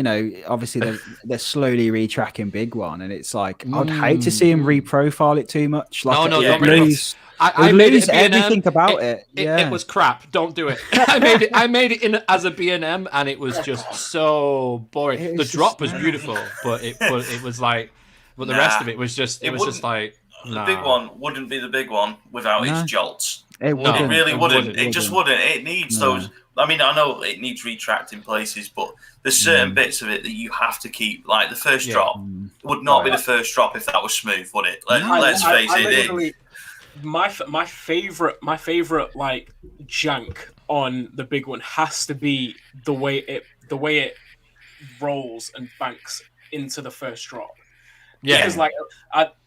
obviously they're slowly retracking Big One, and it's like I'd hate to see him reprofile it too much. Like, don't lose. I lose everything about it. It was crap. Don't do it. I made it in as a B&M, and it was just so boring. The drop was beautiful, but it was like, but the rest of it was just just like. The big one wouldn't be the big one without its jolts. It really wouldn't. It just wouldn't. It needs those. I mean, I know it needs retracting places, but there's certain bits of it that you have to keep. Like the first drop would not be the first drop if that was smooth, would it? Let's face it. My favorite like jank on the big one has to be the way it rolls and banks into the first drop. Yeah, because like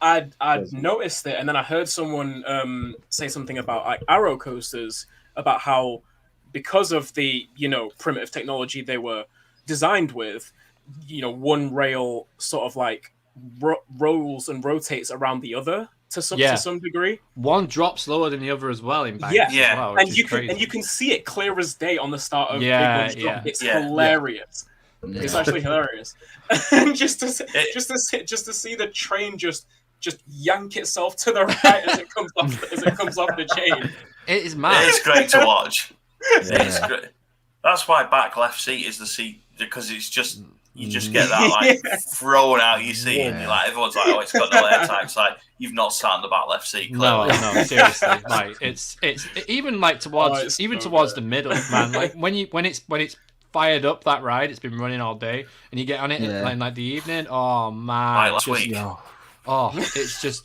I'd noticed it, and then I heard someone say something about like Arrow coasters, about how because of the primitive technology they were designed with, one rail sort of like rolls and rotates around the other to some degree. One drops lower than the other as well in banks. As well, and you can see it clear as day on the start of Big One's drop. It's hilarious. Yeah. It's actually hilarious, and just to see the train just yank itself to the right as it comes off the chain. It is mad. It's great to watch. It's great. That's why back left seat is the seat, because it's just you just get that like thrown out your seat, and you're like, everyone's like, oh, it's got no air tags. Like you've not sat in the back left seat. Clearly. No, seriously. Like it's even like towards the middle, man. Like when it's fired up that ride, it's been running all day, and you get on it in like the evening. Oh man, last week.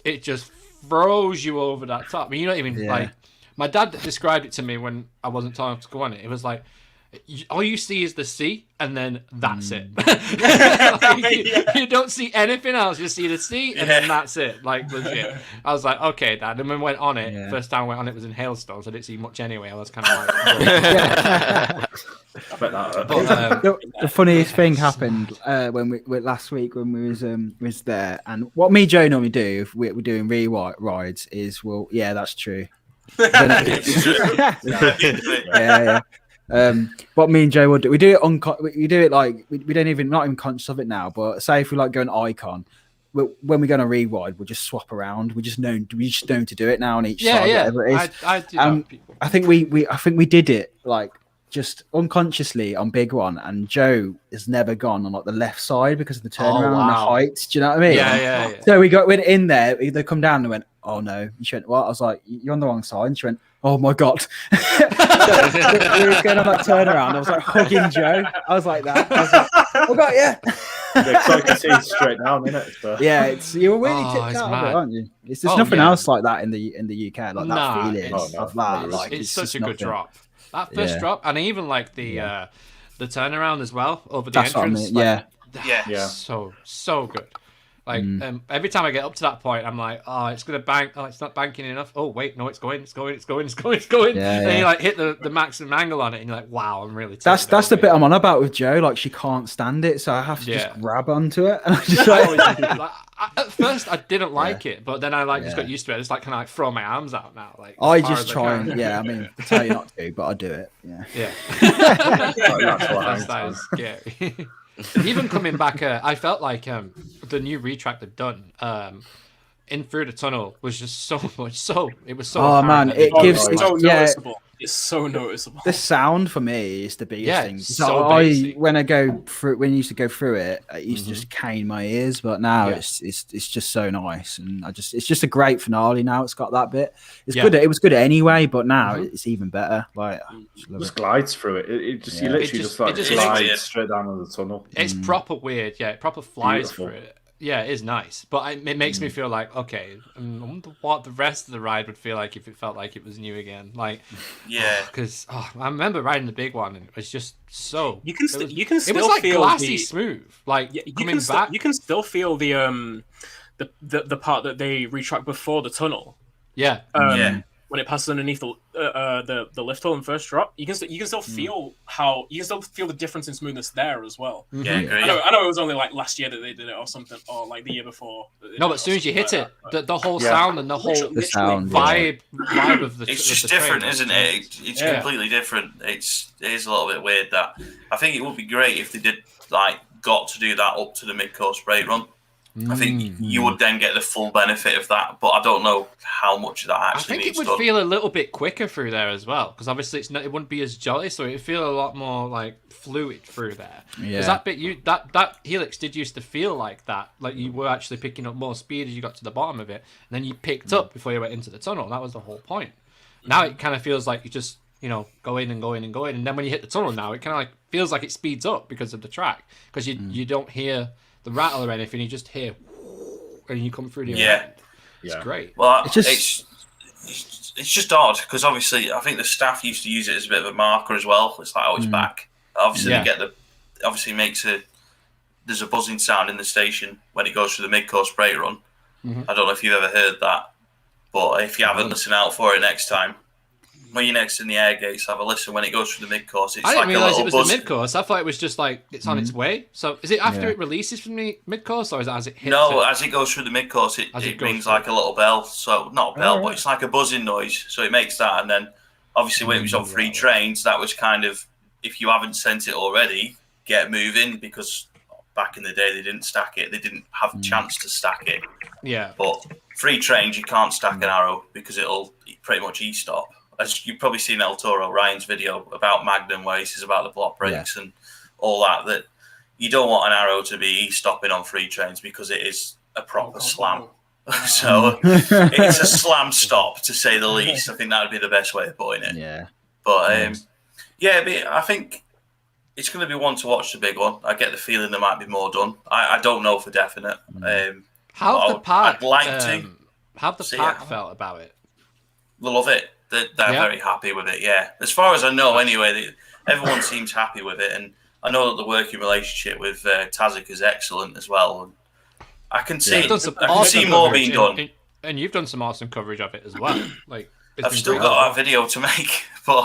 It just throws you over that top. I mean, you don't even like. My dad described it to me when I wasn't telling him to go on it. It was like, all you see is the sea, and then that's it. You don't see anything else. You see the sea, and then that's it. Like legit. I was like, okay, Dad. And when we went on it, first time I went on it was in hailstones. I didn't see much anyway. I was kind of like, the funniest thing happened when we last week when we was there, and what me and Joe normally do if we're doing rides is that's true. What me and Joe will do, we do it like we don't even not even conscious of it now. But say if we like go an icon, when we go on a rewide, we'll just swap around. We just know to do it now on each side. Whatever it is. I do that, people. I think we did it like just unconsciously on Big One, and Joe has never gone on like the left side because of the turnaround and the height. Do you know what I mean? Yeah. So went in there. They come down and went, "Oh no!" She went, "What?" I was like, "You're on the wrong side." And she went, "Oh my god!" We were going on that turnaround. I was like hugging Joe. I was like that. I was like, "Oh god, yeah." It's like to see it straight down, isn't it? So. Yeah, you're really tipped out of it, aren't you? There's nothing else like that in the UK, like that feeling of that. Like, it's such a good drop. That first drop, and even like the turnaround as well over the entrance. I mean. So good. Like every time I get up to that point, I'm like, oh, it's gonna bank. Oh, it's not banking enough. Oh wait, no, it's going. And you like hit the maximum angle on it, and you're like, wow, I'm really. That's the bit I'm on about with Joe. Like she can't stand it, so I have to just grab onto it. And I just at first I didn't like it, but then I just got used to it. I just like kind of like throw my arms out now. Like I just try and I mean, I tell you not to, but I do it. Yeah. That is scary. Even coming back, I felt like the new retrack they've done in through the tunnel was just so much. It was so. Oh man, it gives so noticeable. It's so noticeable. The sound for me is the biggest thing. So when you used to go through it, it used to just cane my ears, but now it's just so nice, and it's just a great finale now. It's got that bit. It's good. It was good anyway, but now it's even better. Like it just glides through it. It just you literally just glides straight down in the tunnel. It's proper weird. Yeah, it proper flies through it. Yeah, it is nice, but it makes me feel like, okay, I wonder what the rest of the ride would feel like if it felt like it was new again. Like, because I remember riding the big one, and it was just so. You can still it was like feel glassy smooth. Like coming back, you can still feel the part that they retracked before the tunnel. Yeah. When it passes underneath the lift hill and first drop, you can still feel the difference in smoothness there as well. Yeah, great. I know it was only like last year that they did it or something, or like the year before. No, but as soon as you hit it, the whole sound and the whole sound, vibe of the it's just different, isn't it? It's completely different. It is a little bit weird. That I think it would be great if they did got to do that up to the mid-course brake run. I think you would then get the full benefit of that, but I don't know how much of that actually. I think it would feel a little bit quicker through there as well, because obviously it wouldn't be as jolly, so it would feel a lot more like fluid through there. Because that bit that helix did used to feel like that, like you were actually picking up more speed as you got to the bottom of it, and then you picked up before you went into the tunnel. That was the whole point. Now it kind of feels like you just go in and go in and go in, and then when you hit the tunnel now, it kind of like feels like it speeds up because of the track, because you don't hear the rattle or anything, you just hear and you come through the end. It's great. Well, it's just odd because obviously I think the staff used to use it as a bit of a marker as well. It's like, it's back. Obviously there's a buzzing sound in the station when it goes through the mid-course brake run. I don't know if you've ever heard that, but if you haven't, listen out for it next time. When you're next in the air gates, have a listen when it goes through the mid-course. I didn't realise it was the mid-course. I thought it was just like it's on its way. So is it after it releases from the mid-course, or is it as it hits? No, as it goes through the mid-course, it rings like a little bell. So not a bell, but it's like a buzzing noise. So it makes that, and then obviously when it was on free trains, that was kind of, if you haven't sent it already, get moving, because back in the day they didn't stack it. They didn't have a chance to stack it. Yeah. But free trains, you can't stack an arrow because it'll pretty much e-stop. As you've probably seen El Toro, Ryan's video about Magnum, where he says about the block brakes and all that you don't want an arrow to be stopping on free trains because it is a proper slam. So it's a slam stop, to say the least. I think that would be the best way of putting it. Yeah. But I think it's going to be one to watch, the big one. I get the feeling there might be more done. I don't know for definite. How have the park? I'd like to. How have the park felt about it? They love it. They're very happy with it, as far as I know anyway. Everyone seems happy with it, and I know that the working relationship with Tazik is excellent as well. And I can see more being done. And you've done some awesome coverage of it as well. Like I've still got a video to make, but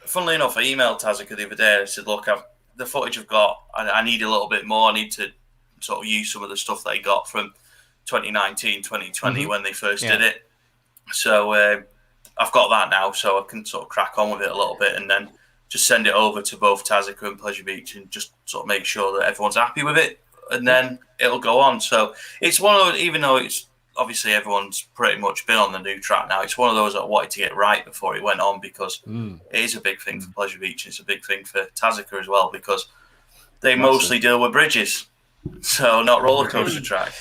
funnily enough, I emailed Tazik the other day. I said, look, the footage I've got, I need a little bit more. I need to sort of use some of the stuff they got from 2019, 2020 when they first did it. So I've got that now, so I can sort of crack on with it a little bit and then just send it over to both Tazica and Pleasure Beach and just sort of make sure that everyone's happy with it, and then it'll go on. So it's one of those, even though it's obviously everyone's pretty much been on the new track now, it's one of those I wanted to get right before it went on, because it is a big thing for Pleasure Beach. It's a big thing for Tazica as well, because they mostly deal with bridges, so not roller coaster track.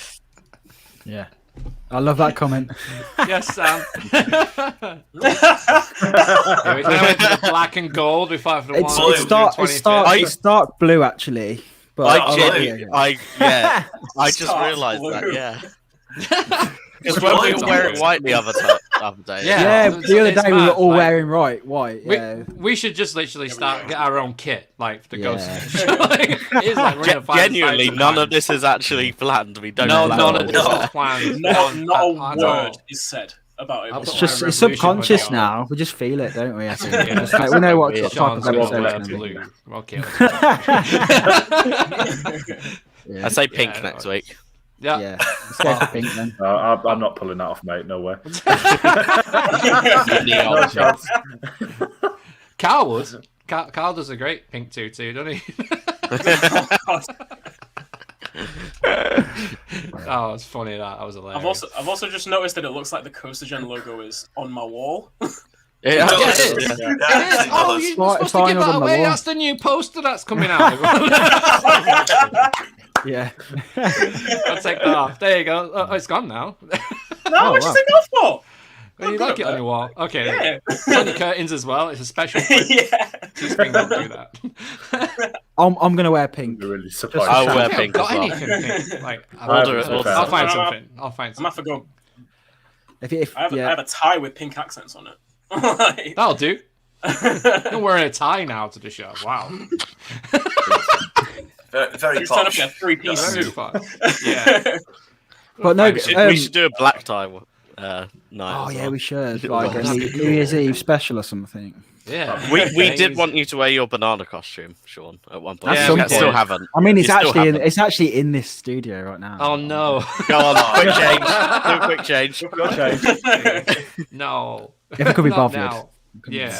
Yeah. I love that comment. Yes, Sam. The black and gold. We fight for the it's dark blue, actually. But I just realised that. Because when we were wearing white the other day. Yeah, the other day we were all wearing white. We should just literally get our own kit, like the Ghost. Genuinely, none of this is actually planned. We don't. None of this is planned. Not a word is said about it. It's subconscious now. We just feel it, don't we? I think. We know what type of episode. Okay. I say pink next week. Yeah. Let's go for pink then. I'm not pulling that off, mate. No way. Carl would. Carl does a great pink tutu, doesn't he? Oh, it's funny that was hilarious. I've also just noticed that it looks like the CoasterGen logo is on my wall. Yeah, it is. Oh, you're supposed to give that away. That's the new poster that's coming out. Yeah. I'll take that off. There you go. Oh, it's gone now. No, what'd you take it off for? Oh, you like it on your wall? Okay. Yeah. It's on the curtains as well. It's a special print. Yeah. Teespring don't do that. I'm gonna wear pink. Really I'll wear pink as well. Anything pink. Like, I'll find something. I'll find something. I'm gonna have to go. If I have a tie with pink accents on it. That'll do. You're wearing a tie now to the show. Wow. Very posh. A three-piece suit. Yeah. But no, we should do a black tie night. Oh yeah, we should. Like a New Year's Eve special or something. Yeah. We did want you to wear your banana costume, Sean, at one point. Yeah, we still haven't. I mean, it's actually in this studio right now. Oh no. Go on, quick change. Do a quick change. No. If I could be bothered. Now. Yeah.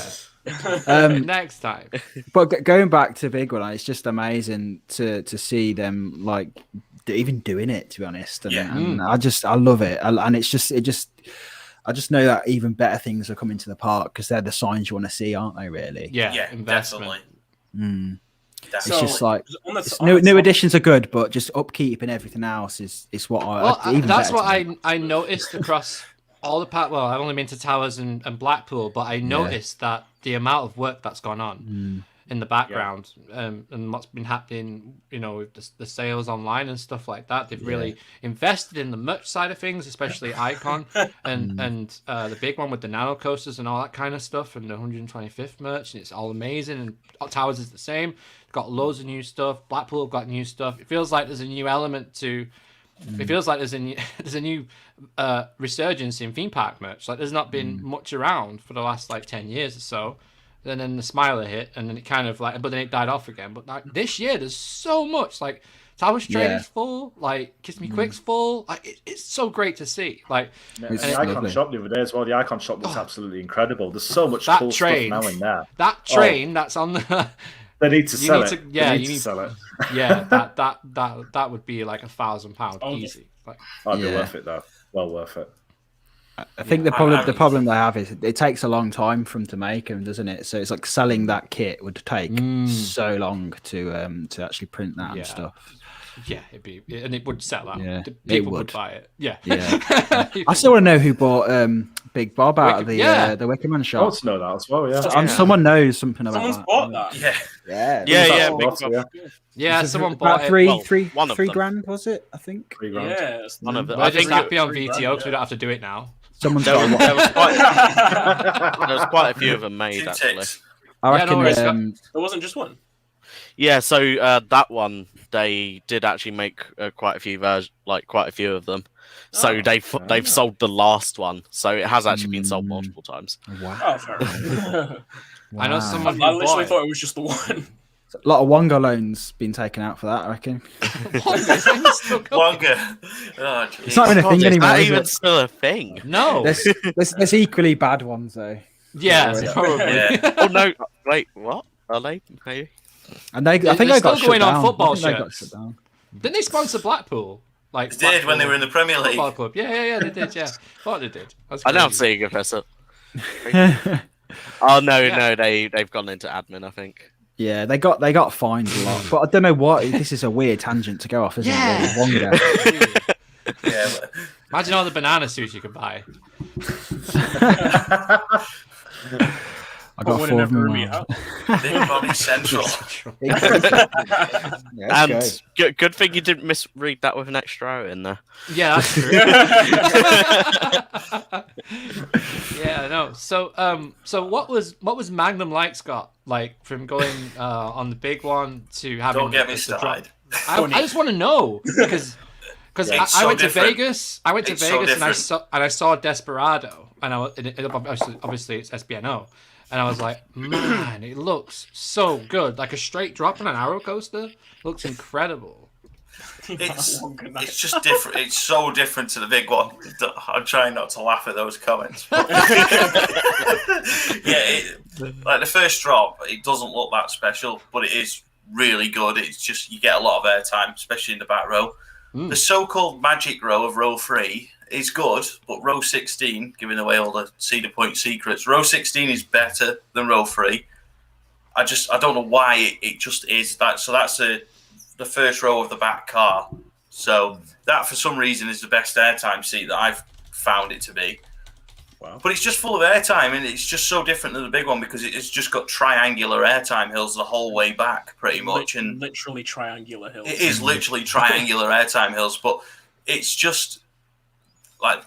Next time. But going back to Big One, it's just amazing to see them like even doing it, to be honest. And I love it. And I just know that even better things are coming to the park because they're the signs you want to see, aren't they? Really? Yeah, definitely. It's just like new additions are good, but just upkeep and everything else is what that's what I noticed across all the park. Well, I've only been to Towers and Blackpool, but I noticed that the amount of work that's gone on in the background and what's been happening, with the sales online and stuff like that. They've really invested in the merch side of things, especially Icon and the big one with the nano coasters and all that kind of stuff, and the 125th merch, and it's all amazing. And Towers is the same. Got loads of new stuff. Blackpool have got new stuff. It feels like there's a new element to. It feels like there's a new resurgence in theme park merch. Like there's not been much around for the last 10 years or so. And then the Smiler hit, and then it kind of but then it died off again. But this year, there's so much. Towers Train's full. Kiss Me Quick's full. It's so great to see. The Icon shop the other day as well. The Icon shop looks absolutely incredible. There's so much cool stuff now in there. That train that's on the. They need to sell it. Yeah, you need to sell it. Yeah, that would be £1,000 easy. That'd be worth it though. Well worth it. I think the problem they have is it takes a long time for them to make them, doesn't it? So it's like selling that kit would take so long to actually print that and stuff. Yeah, and it would sell out. Yeah, people would buy it. Yeah. I still want to know who bought Big Bob out of the Wickerman shop. I want to know that as well. Yeah, someone knows something about Someone's that. bought that. Yeah. Big Bob. Yeah, someone bought it. Three grand was it? I think. $3 grand. Yeah, one of them. I think that'd be on VTO because we don't have to do it now. There was quite a few of them made actually. I reckon there wasn't just one. Yeah, so that one they did actually make quite a few quite a few of them. So they've sold the last one, so it has actually been sold multiple times. Wow. Oh, fair enough. I know someone. I literally thought it was just the one. A lot of Wonga loans been taken out for that, I reckon. Wonga. Oh, it's not even a thing anymore. Is that even still a thing? No. There's equally bad ones though. Yeah, probably. Yeah. Oh no! Wait, what? Are they? Maybe. And I think they got still going shut on down. football shirts. Didn't they sponsor Blackpool? They did when they were in the Premier League. Football club. Yeah, they did. Yeah, thought they did. I'm now seeing a fess up. Oh no, they've gone into admin, I think. Yeah, they got fined a lot, but I don't know what. This is a weird tangent to go off, isn't it? Yeah. Imagine all the banana suits you could buy. I got 4 of them. Big Bobby Central. And good thing you didn't misread that with an extra in there. Yeah, that's true. Yeah, no. So what was Magnum like, Scott? From going on the big one to having. Don't get me started. I just want to know because I went to Vegas. I went to Vegas and I saw Desperado, and obviously it's SBNO. And I was like, man, it looks so good. Like a straight drop on an arrow coaster. Looks incredible. It's just different. It's so different to the big one. I'm trying not to laugh at those comments. Like the first drop, it doesn't look that special, but it is really good. It's just, you get a lot of airtime, especially in the back row. The so-called magic row of row 3 is good, but row 16, giving away all the Cedar Point secrets, row 16 is better than row 3. I don't know why it just is that. So that's the first row of the back car. So that, for some reason, is the best airtime seat that I've found it to be. Wow. But it's just full of airtime, and it's just so different than the big one because it's just got triangular airtime hills the whole way back, pretty much. And literally triangular hills. It is literally triangular airtime hills, but it's just like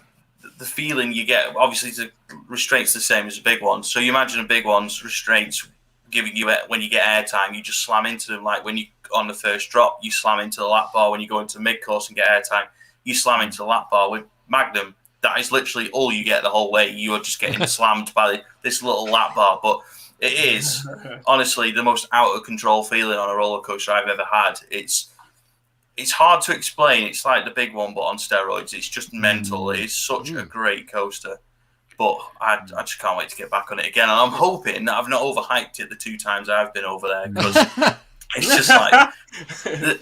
the feeling you get. Obviously, the restraint's the same as the big one. So you imagine a big one's restraints giving you when you get airtime, you just slam into them. Like when you on the first drop, you slam into the lap bar. When you go into mid course and get airtime, you slam into the lap bar. With Magnum, that is literally all you get the whole way. You are just getting slammed by this little lap bar. But it is honestly the most out of control feeling on a roller coaster I've ever had. It's hard to explain. It's like the big one, but on steroids. It's just mental. It is such a great coaster. But I just can't wait to get back on it again. And I'm hoping that I've not overhyped it the 2 times I've been over there, because it's just like,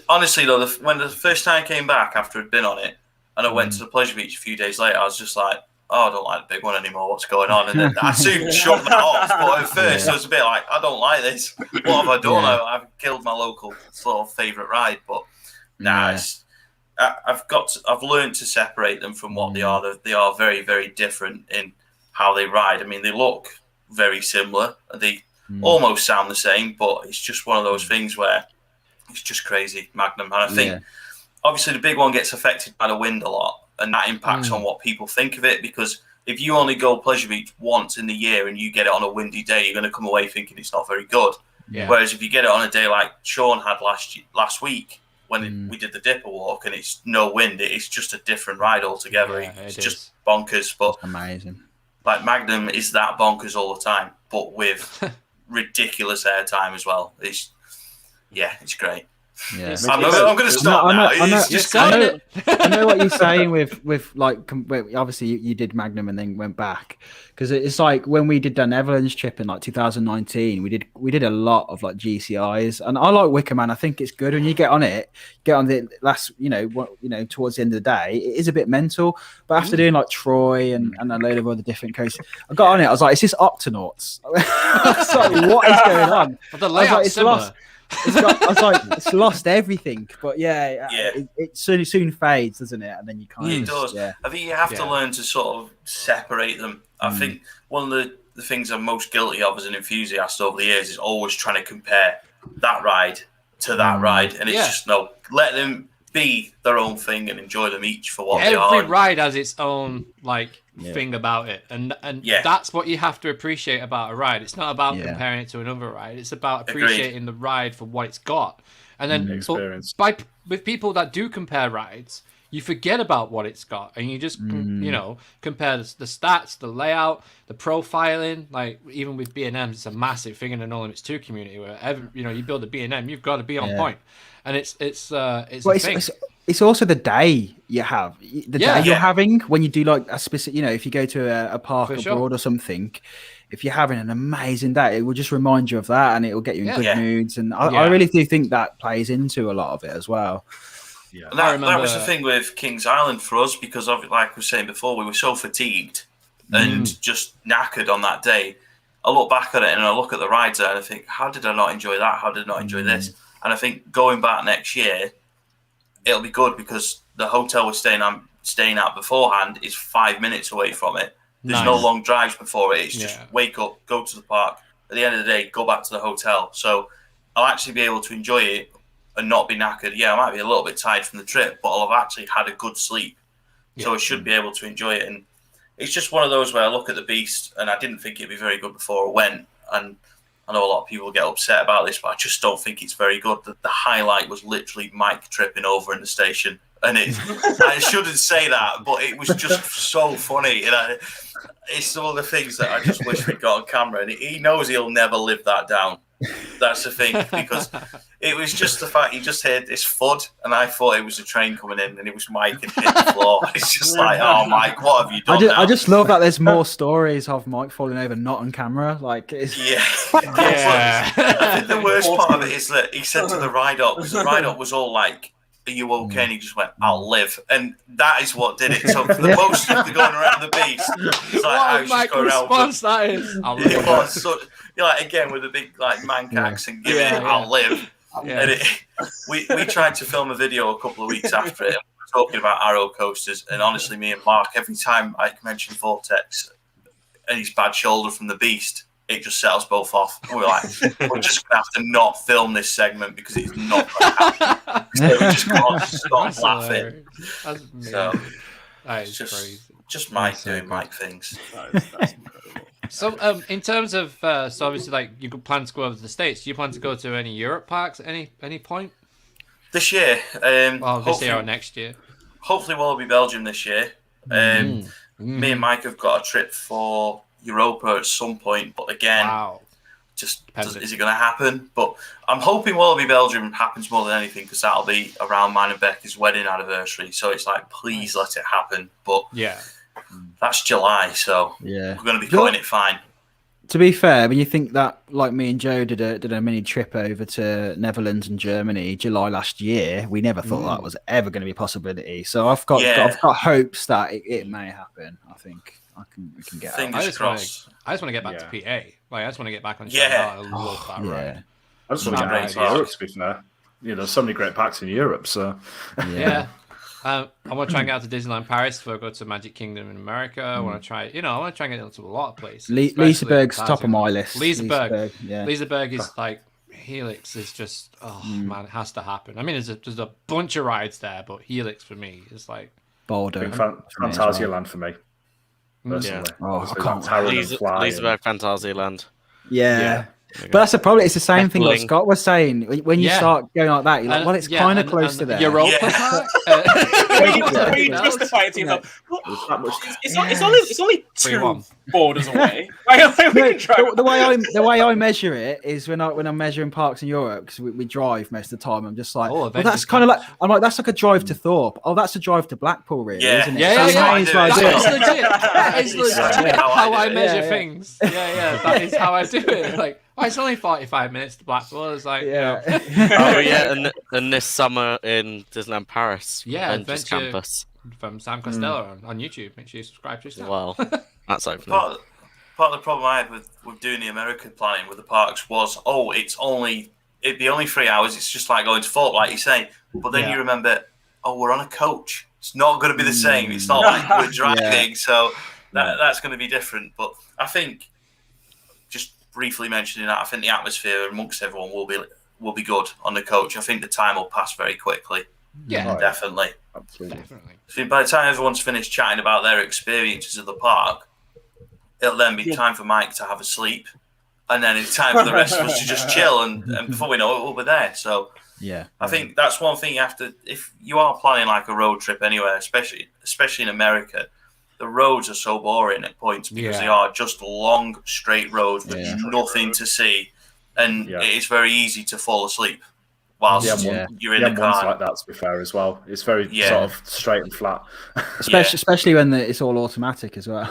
honestly though, when the first time I came back after I'd been on it, and I went to the Pleasure Beach a few days later, I was just like, oh, I don't like the big one anymore. What's going on? And then I soon shut that off. But at first, I was a bit like, I don't like this. What have I done? I've killed my local sort of favourite ride. But I've learned to separate them from what they are. They are very, very different in how they ride. I mean, they look very similar. They almost sound the same, but it's just one of those things where it's just crazy, Magnum. And I think, obviously, the big one gets affected by the wind a lot, and that impacts on what people think of it, because if you only go Pleasure Beach once in the year and you get it on a windy day, you're going to come away thinking it's not very good. Yeah. Whereas if you get it on a day like Sean had last week, when we did the Dipper Walk and it's no wind, it's just a different ride altogether. It's just bonkers. But amazing. Like Magnum is that bonkers all the time, but with ridiculous airtime as well. It's great. Yeah, I'm going to stop now. I know what you're saying with like, obviously you did Magnum and then went back, because it's like when we did the Netherlands trip in like 2019, we did a lot of like GCIs, and I like Wicker Man. I think it's good when you get on the last, towards the end of the day, it is a bit mental. But after doing like Troy and a load of other different coasts, I got on it. I was like, is this Octonauts? It's like, what is going on? The layout's similar. I was like, it's lost everything, but it soon fades, doesn't it? And then you can't. It does. Yeah. I think you have to learn to sort of separate them. I think one of the things I'm most guilty of as an enthusiast over the years is always trying to compare that ride to that ride, and it's just let them be their own thing and enjoy them each for what they are. Every ride has its own thing about it, and that's what you have to appreciate about a ride. It's not about comparing it to another ride. It's about appreciating the ride for what it's got. And then experience. With people that do compare rides, you forget about what it's got, and you just compare the stats, the layout, the profiling. Like even with B&M, it's a massive thing in the No Limits 2 community. Where you build a B&M, you've got to be on point, and it's a thing. It's also the day you have, day you're having when you do like a specific, if you go to a park abroad or something, if you're having an amazing day, it will just remind you of that, and it will get you in good moods. And I really do think that plays into a lot of it as well. Yeah. And that was the thing with Kings Island for us, because of, like I was saying before, we were so fatigued and just knackered on that day. I look back at it and I look at the rides there and I think, how did I not enjoy that? How did I not enjoy this? And I think going back next year, it'll be good, because the hotel we're staying at beforehand is 5 minutes away from it. There's no long drives before it. It's just wake up, go to the park. At the end of the day, go back to the hotel. So I'll actually be able to enjoy it and not be knackered. Yeah, I might be a little bit tired from the trip, but I'll have actually had a good sleep. So I should be able to enjoy it. And it's just one of those where I look at the Beast and I didn't think it'd be very good before I went. And I know a lot of people get upset about this, but I just don't think it's very good. The highlight was literally Mike tripping over in the station. And I shouldn't say that, but it was just so funny. It's some of the things that I just wish we'd got on camera. And he knows he'll never live that down. That's the thing, because it was just the fact he just heard this thud, and I thought it was a train coming in, and it was Mike and hit the floor. It's just like, oh, Mike, what have you done? I just love that there's more stories of Mike falling over not on camera. Like, I think the worst part of it is that he said to the ride-up, because the ride-up was all like are you okay? And he just went, I'll live. And that is what did it. So for the most of the going around the beast, it's like, I was just going around. That is. I'll live. It was so, like, again, with a big, like, Manc accent, giving it, I'll live. Yeah. And we tried to film a video a couple of weeks after it, talking about arrow coasters. And honestly, me and Mark, every time I mention Vortex and his bad shoulder from the beast, it just set us both off. And we're like, we're just going to have to not film this segment because it's not going to happen. So we just can't stop laughing. So it's crazy. Just Mike doing Mike things. So, in terms of, so obviously, like, you plan to go over to the States. Do you plan to go to any Europe parks at any point? This year. This year or next year? Hopefully, we'll be Belgium this year. Me and Mike have got a trip for Europa at some point, but again, is it going to happen? But I'm hoping Wallaby Belgium happens more than anything because that'll be around mine and Becky's wedding anniversary. So it's like, please let it happen. But that's July, so we're going to be cutting it fine. To be fair, when you think that, like me and Joe did a mini trip over to Netherlands and Germany July last year, we never thought that was ever going to be a possibility. So I've got hopes that it may happen. I think we can get out. Fingers crossed. I just want to get back to PA. Like, I just want to get back on Shanghai. I love that ride. I just want to get back to Europe, to be fair. There's so many great packs in Europe, so... Yeah. I want to try and get out to Disneyland Paris before I go to Magic Kingdom in America. I want to try and get into a lot of places. Liseberg's top of my list. Liseberg is like... Helix is just... man, it has to happen. I mean, there's a bunch of rides there, but Helix for me is like... Bordeaux. Phantasialand for me. Personally. I can't. Liseberg Phantasialand. Yeah. But that's the problem. It's the same thing that Scott was saying. When you start going like that, you're like, well, it's kind of close to there. Europa Park? You justify it to yourself. It's only 2 borders away. The way I measure it is when I'm measuring parks in Europe, because we drive most of the time. I'm just like, well, that's kind of like, I'm like, that's like a drive to Thorpe. Oh, that's a drive to Blackpool, really, isn't it? That is legit how I measure things. Yeah, that is how I do it. Like, it's only 45 minutes to Blackpool. It's like, and this summer in Disneyland Paris, Adventure Campus from Sam Costello on YouTube. Make sure you subscribe to his channel. Well, that's open. Part of the problem I had with doing the American planning with the parks was, it'd be only 3 hours. It's just like going to Thorpe, like you say. But then you remember, we're on a coach. It's not going to be the same. It's not like we're driving, so that's going to be different. But I think, just briefly mentioning that, I think the atmosphere amongst everyone will be good on the coach. I think the time will pass very quickly. Yeah, definitely. Absolutely. So by the time everyone's finished chatting about their experiences of the park, it'll then be time for Mike to have a sleep, and then it's time for the rest of us to just chill, and before we know it, we'll be there. So I think that's one thing you have to, if you are planning like a road trip anywhere, especially in America, the roads are so boring at points because they are just long, straight roads with nothing to see, and it is very easy to fall asleep whilst you're in the car. One's like that, to be fair, as well. It's very sort of straight and flat. Especially when it's all automatic as well.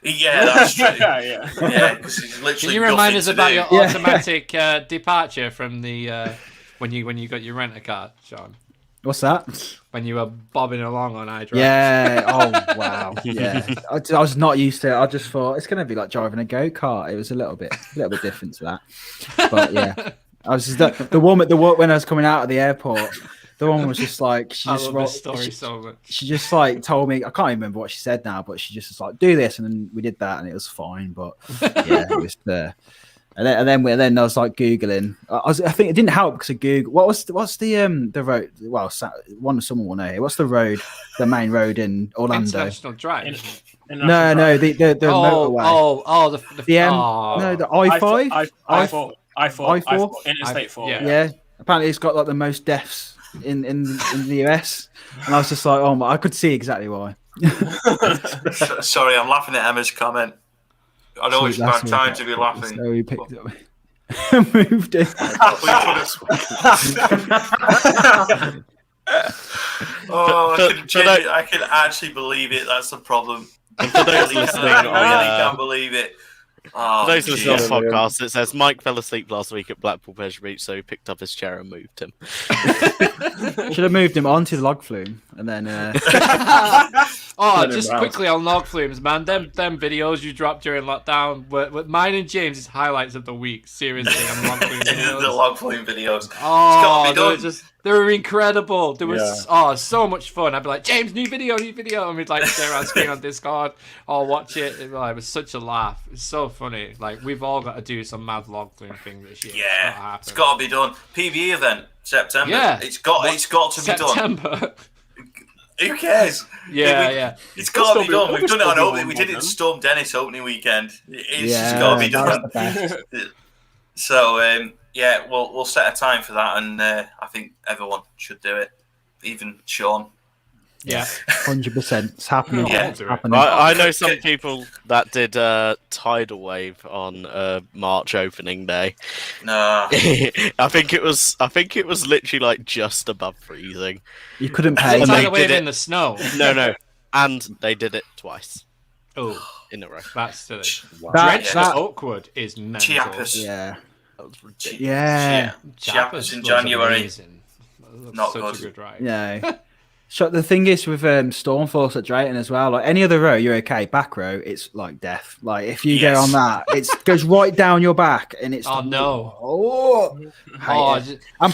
Yeah, that's true. Because it's literally. Can you remind us about your automatic departure from the when you got your rent a car, Sean? What's that? When you were bobbing along on iDrive. Yeah. Oh wow. Yeah. I was not used to it. I just thought it's going to be like driving a go-kart. It was a little bit different to that. But yeah, I was just the woman when I was coming out of the airport. The one was just like, she just like told me, I can't even remember what she said now, but she just was like, do this, and then we did that, and it was fine. But yeah, it was there. And then I was like googling. I think it didn't help because of Google. What's the road? Well, someone will know. What's the main road in Orlando? International Drive. No, the motorway. The I-5. I-4. Interstate 4. Yeah. Apparently, it's got like the most deaths in the US, and I was just like, I could see exactly why. Sorry, I'm laughing at Emma's comment. I know it's bad time to be laughing. So he picked it up. Moved it. I can actually believe it. That's the problem. And for those listening, I really can't believe it. For those listening on the podcast, it says Mike fell asleep last week at Blackpool Pleasure Beach, so he picked up his chair and moved him. Should have moved him onto the log flume and then. Just quickly on log flumes, man. Them videos you dropped during lockdown were mine and James' highlights of the week. Seriously, on log flume videos. The log flume videos. Oh, they were incredible. There was so much fun. I'd be like, James, new video, and we'd like share our screen on Discord or watch it. It was such a laugh. It's so funny. Like we've all got to do some mad log flume thing this year. Yeah, it's got to be done. PBE event September. Yeah, it's got to be done. September. Who cares? Yeah. It's got to be done. We've done it on opening. We did it Storm Dennis opening weekend. It's just got to be done. So we'll set a time for that, and I think everyone should do it, even Sean. Yeah, 100%. It's happening. Yeah. It's happening. I know some people that did tidal wave on March opening day. No, I think it was literally like just above freezing. You couldn't pay. Tidal wave in the snow. No, and they did it twice. Oh, in a row. That's silly. Wow. That Oakwood is mental. Chiapas. Yeah. That was ridiculous. Yeah. Chiapas in January. Amazing. Not such good. a good ride. Yeah. So the thing is with Stormforce at Drayton as well, like any other row, you're okay. Back row, it's like death. Like if you go on that, it goes right down your back, and it's and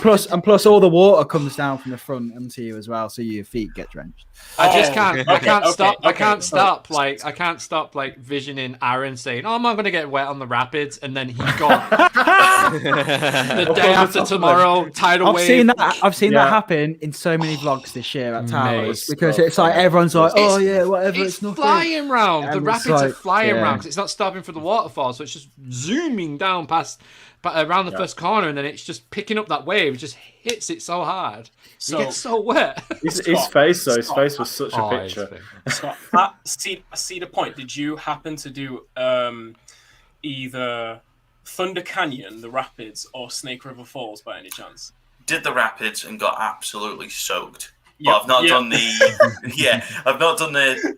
plus all the water comes down from the front onto you as well, so your feet get drenched. I just can't. I can't stop. I can't stop visioning Aaron saying, "Oh, I'm going to get wet on the rapids," and then he got the day after tomorrow tidal wave. I've seen that happen in so many vlogs this year at Towers because it's like everyone's like, "Oh yeah, whatever." It's nothing. Flying round. The rapids are flying round because it's not stopping for the waterfall, so it's just zooming down around the first corner, and then it's just picking up that wave. It just hits it so hard. You get so wet. His face was such a picture. Scott, see the point. Did you happen to do either Thunder Canyon, the rapids, or Snake River Falls by any chance? Did the rapids and got absolutely soaked. But I've not done the I've not done the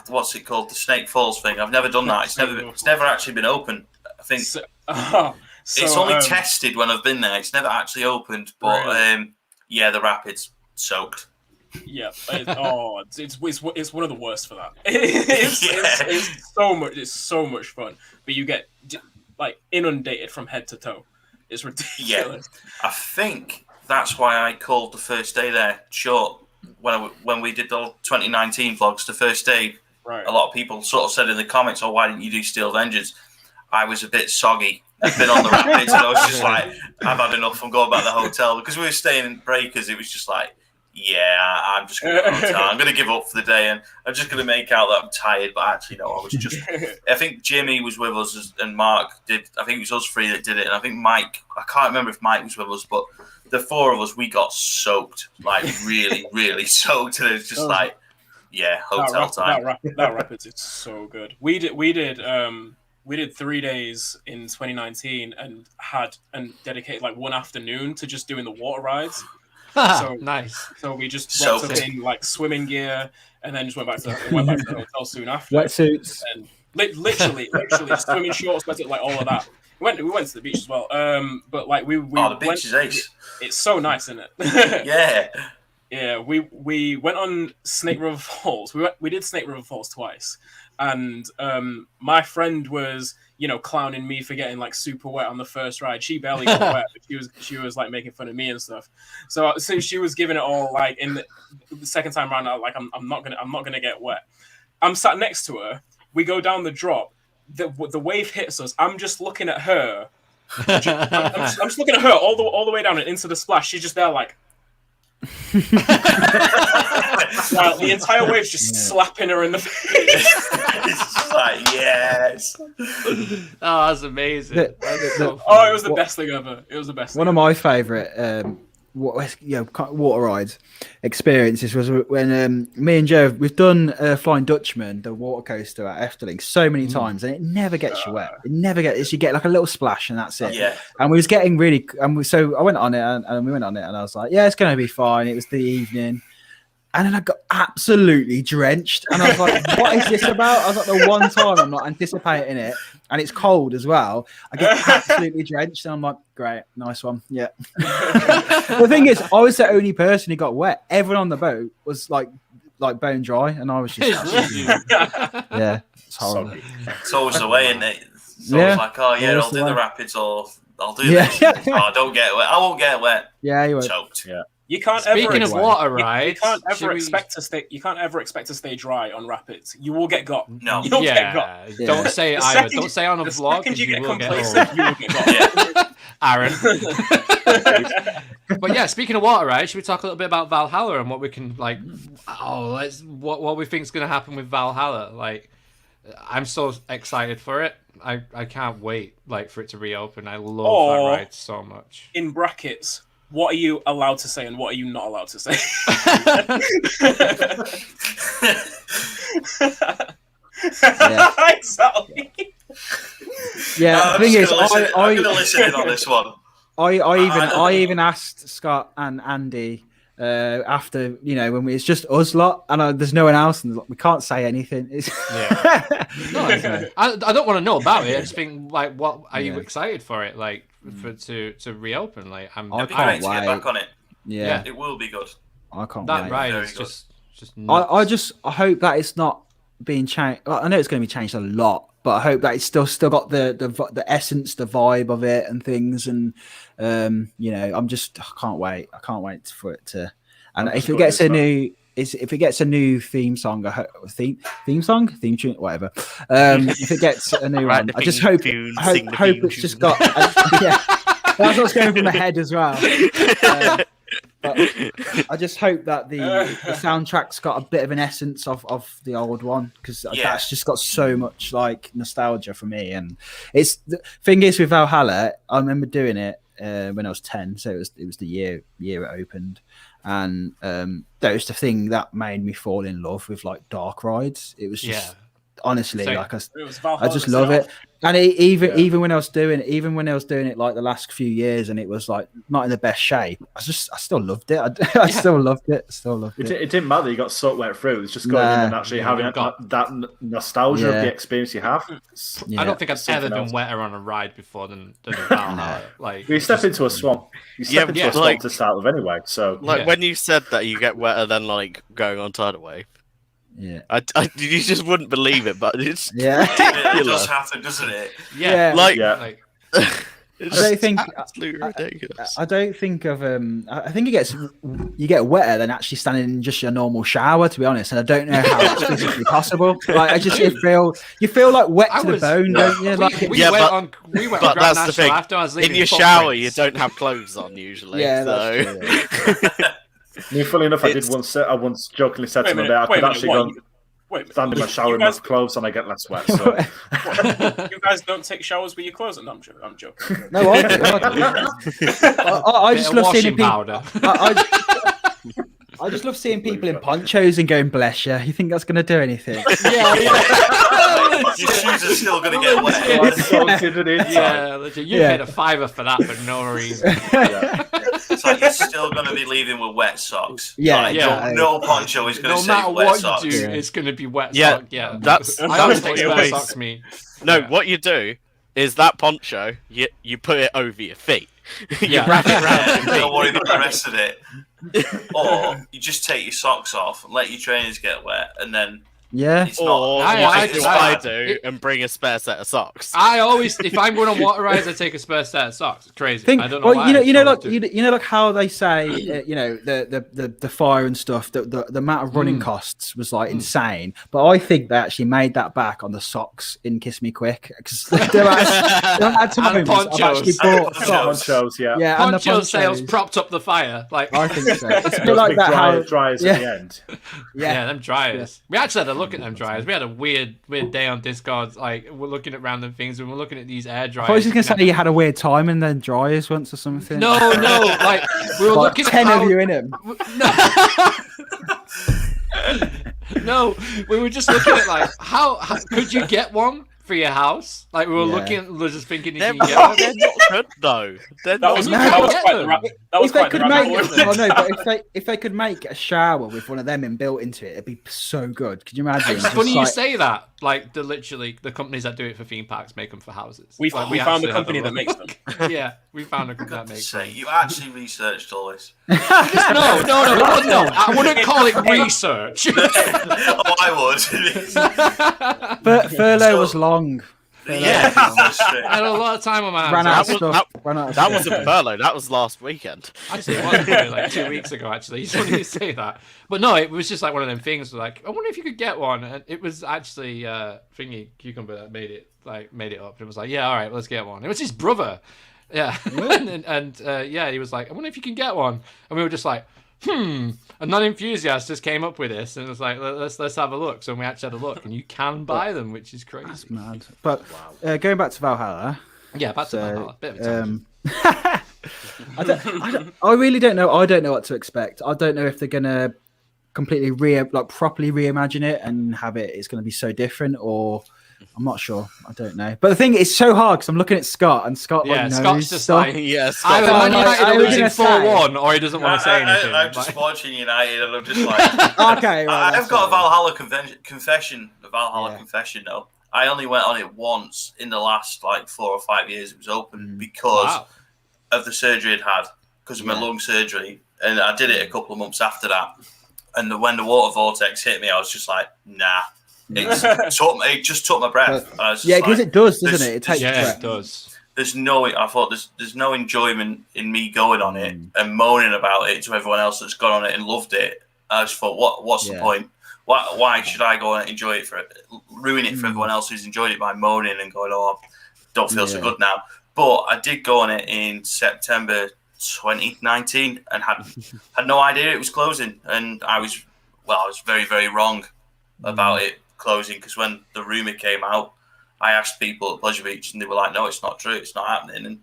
what's it called, the Snake Falls thing. I've never done that. It's never actually been open. I think it's only tested when I've been there. It's never actually opened. But really? The rapids soaked. Yeah. It's one of the worst for that. It's so much fun, but you get inundated from head to toe. It's ridiculous. Yeah, I think that's why I called the first day there short. When we did the 2019 vlogs, the first day, a lot of people sort of said in the comments, "Oh, why didn't you do Steel Engines?" I was a bit soggy. I've been on the rapids, and I was just like, "I've had enough. I'm going back to the hotel," because we were staying in Breakers. It was just like, I'm just going to go to hotel. I'm going to give up for the day, and I'm just going to make out that I'm tired. But actually, no, I was just. I think Jimmy was with us, and Mark did. I think it was us three that did it, and I think Mike. I can't remember if Mike was with us, but the four of us, we got soaked, really, really soaked, and it's just hotel time. That rapids is so good. We did 3 days in 2019 and dedicated one afternoon to just doing the water rides. So nice. So we just wrapped up in swimming gear and then just went back to the hotel soon after. Wetsuits. And literally swimming shorts, all of that. We went to the beach as well. But we the beach is ace. It's so nice, isn't it? Yeah. Yeah, we went on Snake River Falls. We did Snake River Falls twice, and my friend was clowning me for getting super wet on the first ride. She barely got wet, but she was making fun of me and stuff. So she was giving it all in the second time around. I'm not gonna get wet. I'm sat next to her. We go down the drop. The wave hits us. I'm just looking at her. I'm just looking at her all the way down and into the splash. She's just there while the entire wave's just slapping her in the face. It's just yes. Oh, that's amazing. It was the best thing ever. It was the best. One of my favourite water rides experiences was when me and Joe, we've done Flying Dutchman, the water coaster at Efteling, so many times, and it never gets you wet. It never gets. You get a little splash, and that's it. Yeah. And we was getting really, so I went on it, and we went on it, and I was like, yeah, it's going to be fine. It was the evening, And then I got absolutely drenched. And I was like, what is this about? I was like, the one time I'm not anticipating it. And it's cold as well. I get absolutely drenched. And I'm like, great, nice one. Yeah. The thing is, I was the only person who got wet. Everyone on the boat was like bone dry. And I was just, yeah, it's horrible. It's always the way, isn't it? It's always like, oh, yeah, I'll do the rapids or I'll do this. Oh, don't get wet. I won't get wet. Yeah, you won't. Choked. Yeah. You can't Speaking ever, of water rides, you can't ever expect to stay dry on rapids. You will get got. No, you don't get got. Don't say it either. Don't say on a vlog. The second you get will complacent, you will get got. Aaron. But yeah, speaking of water rides, should we talk a little bit about Valhalla and what we can what we think is going to happen with Valhalla? Like, I'm so excited for it. I can't wait for it to reopen. I love that ride so much. In brackets, what are you allowed to say and what are you not allowed to say? Yeah. Exactly. Yeah, the thing is, I'm gonna listen in on this one. I even asked Scott and Andy after, when it's just us lot and there's no one else and we can't say anything. I don't want to know about it. I just think, what are you excited for it? For to reopen? I can't wait to get back on it. Yeah, it will be good. I can't that wait. ride is just nuts. I hope that it's not being changed. I know it's going to be changed a lot, but I hope that it's still got the essence, the vibe of it and things. And I can't wait. I can't wait for it to. And if it gets a new theme song, theme tune, whatever. If it gets a new one, I just hope it's just got. That's what's going through my head as well. But I just hope that the soundtrack's got a bit of an essence of the old one, because that's just got so much nostalgia for me. And it's the thing is with Valhalla, I remember doing it when I was 10, so it was the year it opened, and that was the thing that made me fall in love with dark rides. It was just honestly I just love it. And even when I was doing it, the last few years, and it was not in the best shape, I still loved it. I still loved it. It didn't matter. You got soaked wet through. It was just going in and actually having that nostalgia of the experience you have. I don't think I've ever been wetter on a ride before than Valhalla. You step into a swamp. You step into a swamp to start with anyway. So when you said that you get wetter than going on tidal wave. Yeah, you just wouldn't believe it, but it's it does happen, doesn't it? Yeah, I don't think absolutely ridiculous. I don't think of I think you get wetter than actually standing in just your normal shower, to be honest. And I don't know how that's physically possible. You feel wet to the bone, don't you? We went on Grand that's the thing. After I was leaving in your shower, you don't have clothes on usually. Yeah, so. that's true. Funny enough, I once jokingly said to my dad, I could actually go stand in my shower with clothes and I get less wet. So. You guys don't take showers with your clothes on? I'm joking. No, I just love seeing people. I just love seeing people in ponchos and going, bless you. You think that's going to do anything? Your shoes are still going to get wet. You paid a $5 for that for no reason. It's you're still going to be leaving with wet socks. No poncho is going to save wet socks. No matter what you do, it's going to be wet socks. Yeah, that's what you wet socks mean. No, what you do is that poncho, you put it over your feet. You wrap it around your feet. Don't worry about the rest of it. Or you just take your socks off and let your trainers get wet, and then it's not. I do and bring a spare set of socks. I always, if I'm going on water rides, I take a spare set of socks. It's crazy. I don't know why. You know, how they say, the fire and stuff. The amount of running costs was insane, but I think they actually made that back on the socks in Kiss Me Quick, because there had times I've actually bought ponchos. And the poncho sales propped up the fire. I think so. It's a bit like that. How dryers at the end. Them dryers. We actually had a look at them dryers. We had a weird day on Discord. We're looking at random things and we're looking at these air dryers. I was just gonna say you had a weird time in then dryers once or something. No, we were looking 10 at of you in them. No, we were just looking at how could you get one for your house. Like we were looking, we're just thinking they're not good though. That was quite the but if they could make a shower with one of them inbuilt into it, it'd be so good. Could you imagine? It's funny you say that. Like the companies that do it for theme parks make them for houses. We found the company that makes them. Yeah, we found a company that makes them. You actually researched all this? No. I wouldn't call it research. I would. But furlough was long. Yeah, I had a lot of time on my hands. That wasn't furlough. That was last weekend. Actually, it was probably like 2 weeks ago. Actually, it's funny you say that. But no, it was just like one of them things. Like, I wonder if you could get one. And it was actually Thingy Cucumber that made it up. And it was like, yeah, all right, let's get one. It was his brother. Yeah, and he was like, I wonder if you can get one. And we were just like, a non-enthusiast just came up with this, and it was like, let's have a look. So we actually had a look, and you can buy them, which is crazy. That's mad. But going back to Valhalla. Yeah, back to Valhalla. Bit of I really don't know. I don't know what to expect. I don't know if they're gonna completely properly reimagine it and have it. It's gonna be so different, or I'm not sure. I don't know. But the thing is, so hard because I'm looking at Scott, and Scott knows Scott's just stuff. like, either Man United are losing 4-1, or he doesn't want to say anything. I'm just watching United, and I'm just like, okay. Right, I've got a Valhalla confession. A Valhalla confession, though. I only went on it once in the last 4 or 5 years it was open because of the surgery I'd had, because of my lung surgery, and I did it a couple of months after that. And when the water vortex hit me, I was just like, nah. It just took my breath. Because it does, doesn't it? It takes breath. It does. There's no enjoyment in me going on it and moaning about it to everyone else that's gone on it and loved it. I just thought, what's the point? Why should I go and enjoy it ruin it for everyone else who's enjoyed it by moaning and going, I don't feel so good now. But I did go on it in September 2019 and had no idea it was closing, and I was very, very wrong about it closing, because when the rumour came out, I asked people at Pleasure Beach and they were like, no, it's not true, it's not happening. And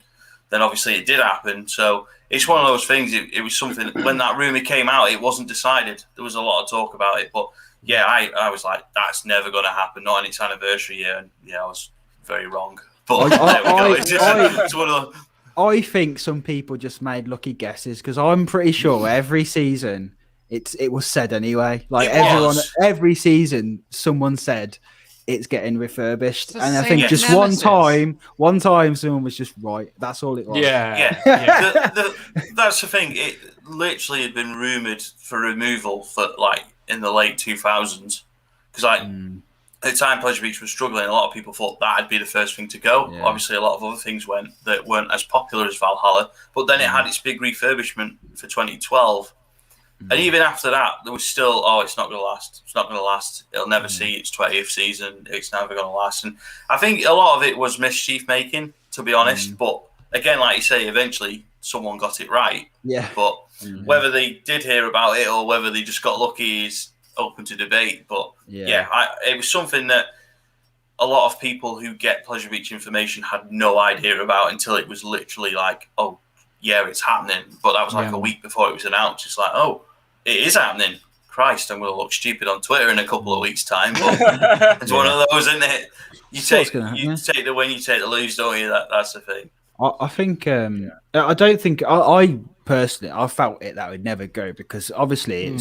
then obviously it did happen. So it's one of those things. It was something, when that rumour came out, it wasn't decided. There was a lot of talk about it, but I was like, that's never going to happen, not on its anniversary year. And I was very wrong. But there we go. It's one of the... I think some people just made lucky guesses, because I'm pretty sure every season it was said anyway. Every season, someone said it's getting refurbished, and I think just one time, someone was just right. That's all it was. Yeah. That's the thing. It literally had been rumored for removal for in the late 2000s, because at the time Pleasure Beach was struggling. A lot of people thought that'd be the first thing to go. Yeah. Obviously, a lot of other things went that weren't as popular as Valhalla, but then it had its big refurbishment for 2012. And even after that, there was still, it's not going to last. It's not going to last. It'll never see its 20th season. It's never going to last. And I think a lot of it was mischief making, to be honest. But again, like you say, eventually someone got it right. Yeah. But whether they did hear about it or whether they just got lucky is open to debate. But it was something that a lot of people who get Pleasure Beach information had no idea about until it was literally it's happening. But that was a week before it was announced. It's it is happening. Christ, I'm going to look stupid on Twitter in a couple of weeks' time. But it's one of those, isn't it? You take the win, you take the lose, don't you? That's the thing. I think I don't think I personally I felt that would never go, because obviously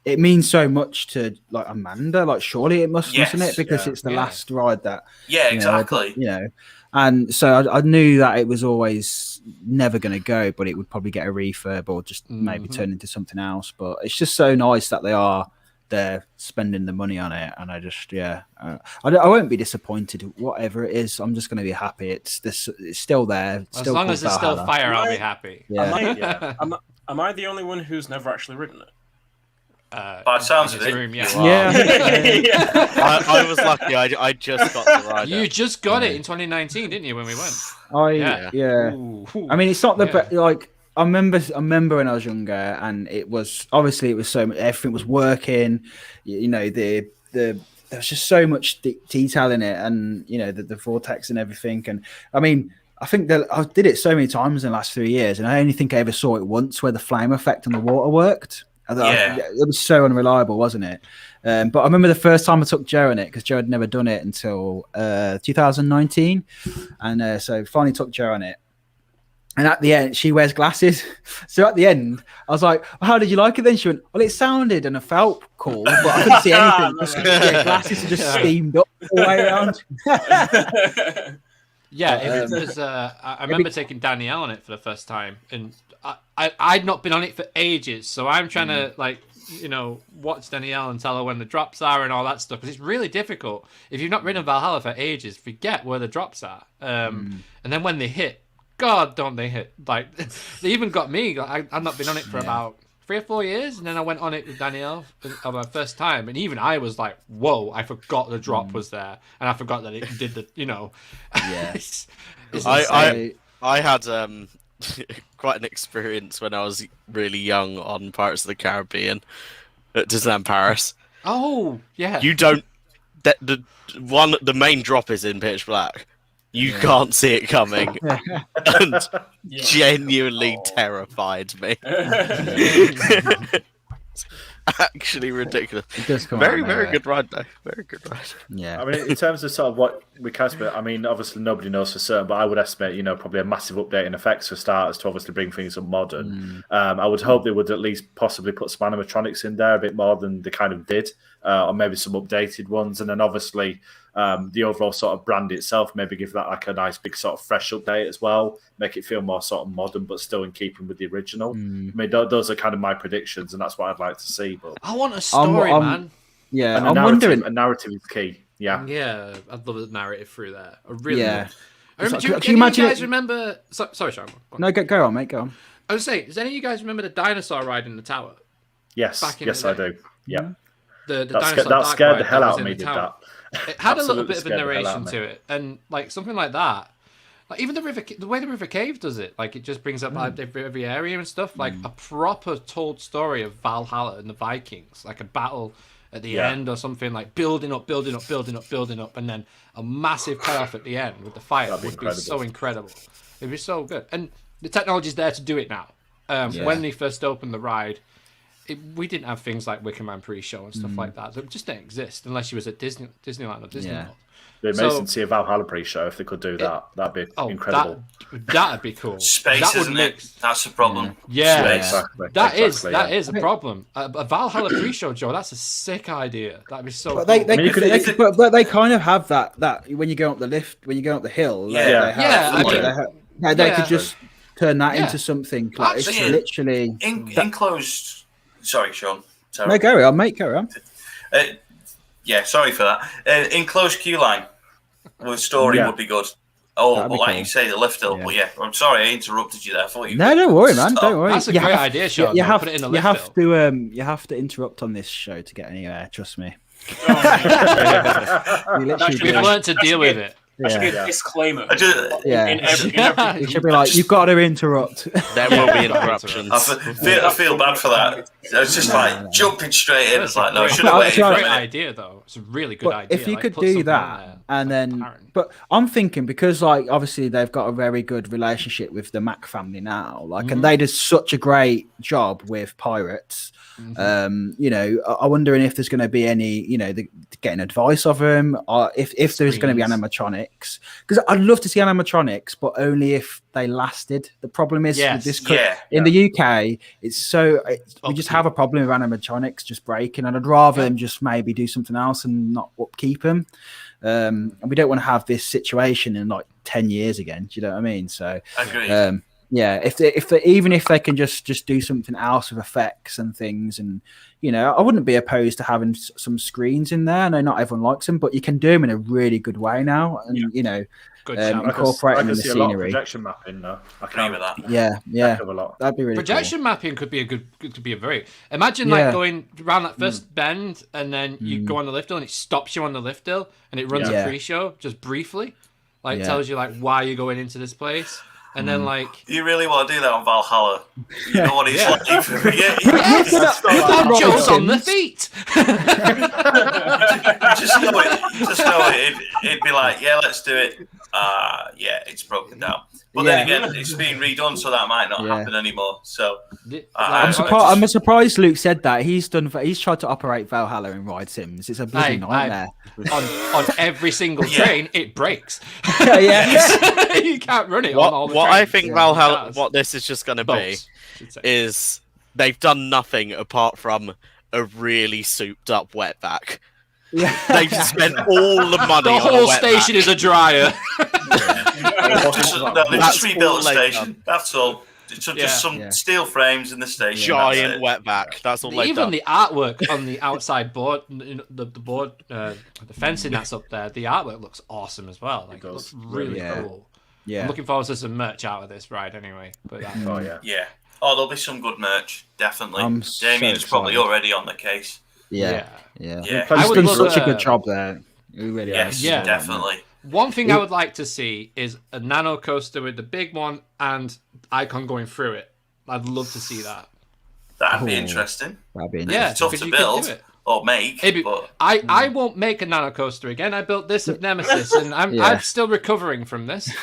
it means so much to Amanda. Surely it mustn't it? Because it's the last ride that. Yeah, exactly. And so I knew that it was always never going to go, but it would probably get a refurb or just maybe turn into something else. But it's just so nice that they're spending the money on it, and I just I won't be disappointed. Whatever it is, I'm just going to be happy. It's still there. It's as long as it's still fire, I'll be happy. Yeah. Am I the only one who's never actually ridden it? By the sounds of it, I was lucky. I just got the ride. You just got it in 2019, didn't you? When we went. I mean, it's not the I remember when I was younger, and it was so much. Everything was working. There was just so much detail in it, and the vortex and everything. And I mean, I think that I did it so many times in the last 3 years, and I only think I ever saw it once where the flame effect on the water worked. It was so unreliable, wasn't it? But I remember the first time I took Joe on it, because Joe had never done it until 2019, and so finally took Joe on it. And at the end, she wears glasses. So at the end, I was like, well, how did you like it then? She went, well, it sounded and it felt cool, but I couldn't see anything. Glasses are just steamed up all the way around. It was. I remember taking Danielle on it for the first time, and I'd not been on it for ages, so I'm trying to watch Danielle and tell her when the drops are and all that stuff, because it's really difficult. If you've not ridden Valhalla for ages, forget where the drops are, and then when they hit, God, don't they hit? Like, they even got me. Like, I've not been on it for about 3 or 4 years, and then I went on it with Danielle for my first time, and even I was like, whoa, I forgot the drop was there, and I forgot that it did the, Yeah. I had quite an experience when I was really young on Pirates of the Caribbean at Disneyland Paris. Oh, yeah. You don't... The main drop is in pitch black. You can't see it coming, and genuinely terrified me. Actually ridiculous. It does come very good ride though. Very good ride. Yeah. I mean, in terms of sort of what we can estimate, I mean, obviously nobody knows for certain, but I would estimate, probably a massive update in effects for starters to obviously bring things up modern. I would hope they would at least possibly put some animatronics in there a bit more than they kind of did, or maybe some updated ones, and then obviously the overall sort of brand itself, maybe give that like a nice big sort of fresh update as well, make it feel more sort of modern but still in keeping with the original. I mean, those are kind of my predictions, and that's what I'd like to see. But I want a story, man. Yeah, and I'm wondering. A narrative is key. Yeah, I'd love the narrative through there. I really would. Can you imagine you guys remember? Sorry, Sean. No, go on, mate. Go on. I was saying, does any of you guys remember the dinosaur ride in the tower? Yes, I do. Yeah, the dinosaur that scared the hell out of me. Did that? It had a little bit of a narration to it, and like something like that. Like even the way the River Cave does it, like it just brings up like every area and stuff. Like a proper told story of Valhalla and the Vikings, like a battle at the end or something, like building up, and then a massive payoff at the end with the fire would be so incredible. It'd be so good, and the technology's there to do it now. When they first opened the ride, we didn't have things like Wicker Man pre-show and stuff like that. They just didn't exist unless you was at Disneyland or Disney World. It'd be amazing to see a Valhalla pre-show if they could do that. That'd be incredible. That'd be cool. Space, isn't it? That's the problem. Yeah, exactly. That is a problem. A Valhalla pre-show, Joe. That's a sick idea. That'd be so. But cool. But they kind of have that when you go up the lift, when you go up the hill. They could just turn that into something. Like it's literally enclosed. Sorry, Sean. No, carry on, mate. Carry on. Sorry for that. Enclosed queue line with story would be good. Oh, but like cool. You say, the lift hill. But I'm sorry, I interrupted you there. I thought you. No, don't worry, man. Don't worry. That's a great idea, Sean. You have to. You have to interrupt on this show to get anywhere. Trust me. We've learned to deal with it. I should be a disclaimer. It should be like, you've got to interrupt. There will be interruptions. I feel bad for that. It's just like jumping straight in. It's like, no, I should have waited. It's a great idea, though. It's a really good idea. If you could do that, and then, but I'm thinking because, like, obviously they've got a very good relationship with the Mac family now, like, and they did such a great job with Pirates. I'm wondering if there's going to be any, getting advice of them, or if there's going to be animatronics, because I'd love to see animatronics, but only if they lasted. The problem is with this in the UK, we just have a problem with animatronics just breaking, and I'd rather them just maybe do something else and not upkeep them. And we don't want to have this situation in like 10 years again. Do you know what I mean? So I agree. Even if they can just do something else with effects and things, and I wouldn't be opposed to having some screens in there. I know not everyone likes them, but you can do them in a really good way now, and incorporating in the scenery. A lot of projection mapping, though. I agree with that. Yeah, that'd be really projection cool. mapping could be a very. Imagine like going around that first bend, and then you go on the lift hill, and it stops you on the lift hill, and it runs a pre-show just briefly, like tells you like why you're going into this place. And then, like, you really want to do that on Valhalla? You know what he's like. Joe's on the feet. just know it. It'd be like, let's do it. it's broken down. But then again, it's being redone, so that might not happen anymore. So I'm surprised Luke said that. He's tried to operate Valhalla in ride sims. It's a bloody nightmare. On every single train, it breaks. You can't run it on all the trains. What I think Valhalla, what this is just going to be, is they've done nothing apart from a really souped up wetback. They've spent all the money. The whole station is a dryer. They just rebuilt the station. That's all. Just some steel frames in the station. Giant wetback. That's all they've done. Even the artwork on the outside board, the fencing that's up there, the artwork looks awesome as well. Like, it looks really cool. Yeah. I'm looking forward to some merch out of this ride anyway. But Oh, there'll be some good merch, definitely. Damien's probably already on the case. Yeah. He's done such a good job there. He really has. Yeah, definitely. One thing I would like to see is a nano coaster with the big one and icon going through it. I'd love to see that. That'd be interesting. Yeah, it's tough to build or make. But... I won't make a nano coaster again. I built this at Nemesis, and I'm still recovering from this.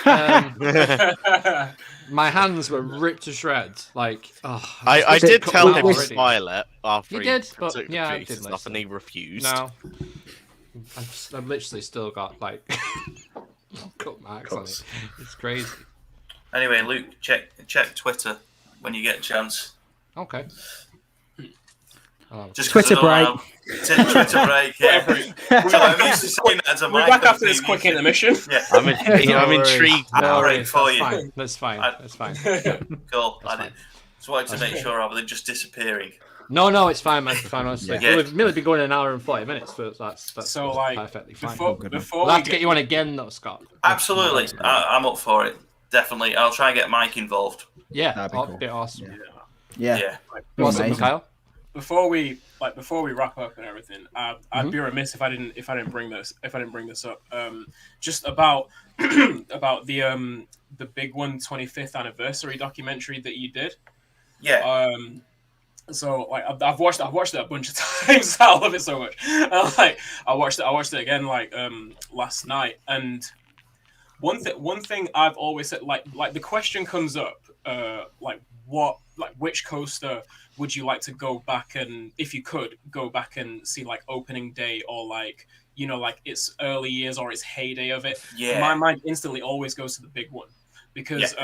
My hands were ripped to shreds. Like, I did tell him to smile it after he did, but took the pieces off, and he refused. No, I've literally still got like cut marks on it. It's crazy. Anyway, Luke, check Twitter when you get a chance. Okay. Just Twitter break. Twitter break. Yeah. I'm used to saying that as a We're back after this quick intermission. Yeah. I'm intrigued. That's fine. Cool. I just wanted to make sure rather than just disappearing. No, it's fine, man. It's fine, honestly. We've merely been going an hour and 40 minutes, but that's so like perfectly fine. Before we'll have to get you on again, though, Scott. Absolutely, I'm up for it. Definitely, I'll try and get Mike involved. Yeah, that'd be cool. Awesome. Yeah. What's up, Kyle? Before we wrap up and everything, I'd be remiss if I didn't bring this up. Just about the Big One 25th anniversary documentary that you did. Yeah. So like I've watched it a bunch of times. I love it so much. I watched it again last night, and one thing I've always said, like the question comes up, which coaster would you like to go back and, if you could, go back and see like opening day or like, you know, like its early years or its heyday of it? Yeah. My mind instantly always goes to the Big One because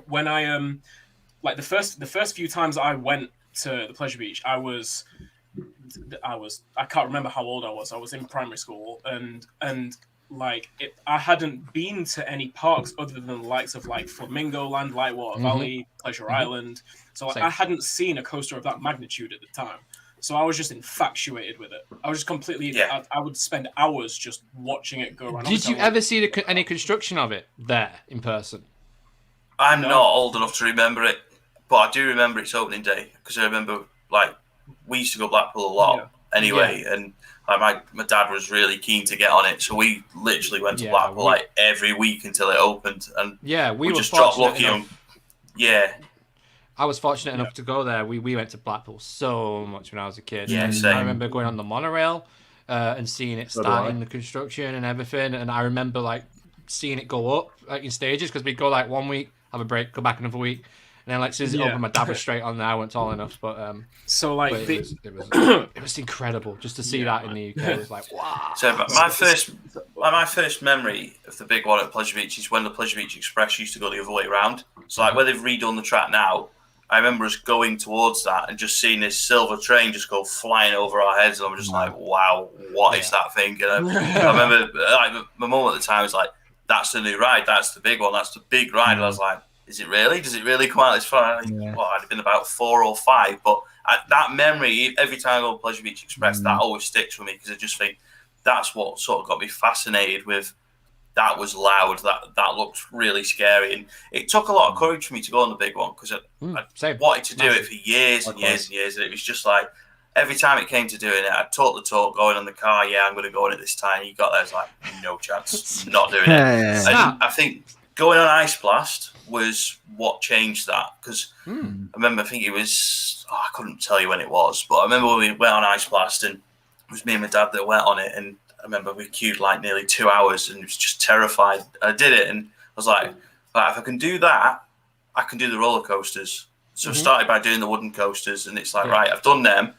when I like the first few times I went to the Pleasure Beach, I can't remember how old I was. I was in primary school and like I hadn't been to any parks other than the likes of like Flamingo Land, Lightwater Valley, Pleasure Island. So I hadn't seen a coaster of that magnitude at the time. So I was just infatuated with it. I was just completely. I would spend hours just watching it go around. Did you ever see any construction of it there in person? I'm not old enough to remember it, but I do remember its opening day because I remember like we used to go Blackpool a lot anyway, and like my dad was really keen to get on it, so we literally went to Blackpool like every week until it opened, and we just dropped lucky. I was fortunate enough to go there. We went to Blackpool so much when I was a kid. Yeah, and same. I remember going on the monorail and seeing it starting the construction and everything, and I remember like seeing it go up like in stages because we'd go like 1 week, have a break, go back another week. And then, like, as soon as it opened, my dad was straight on there. I weren't tall enough, but it was incredible just to see that in the UK. It was like, wow. So my first memory of the Big One at Pleasure Beach is when the Pleasure Beach Express used to go the other way around. So, like, where they've redone the track now, I remember us going towards that and just seeing this silver train just go flying over our heads, and I'm just like, wow, what is that thing? And I remember, like, my mum at the time was like, "That's the new ride. That's the big one. That's the big ride." And I was like, is it really? Does it really come out this far? Well, I'd have been about 4 or 5, but that memory, every time I go to Pleasure Beach Express, that always sticks with me because I just think that's what sort of got me fascinated with. That was loud. That looked really scary, and it took a lot of courage for me to go on the big one because I wanted to do it for years and years and years, and it was just like every time it came to doing it, I'd talk the talk, going on the car. Yeah, I'm going to go on it this time. You got there, it's like no chance, not doing it. And I think going on Ice Blast was what changed that because I remember, I think it was, I couldn't tell you when it was, but I remember when we went on Ice Blast and it was me and my dad that went on it, and remember we queued like nearly 2 hours and was just terrified. I did it, and I was like, right, if I can do that, I can do the roller coasters. So I started by doing the wooden coasters, and it's like, right, I've done them.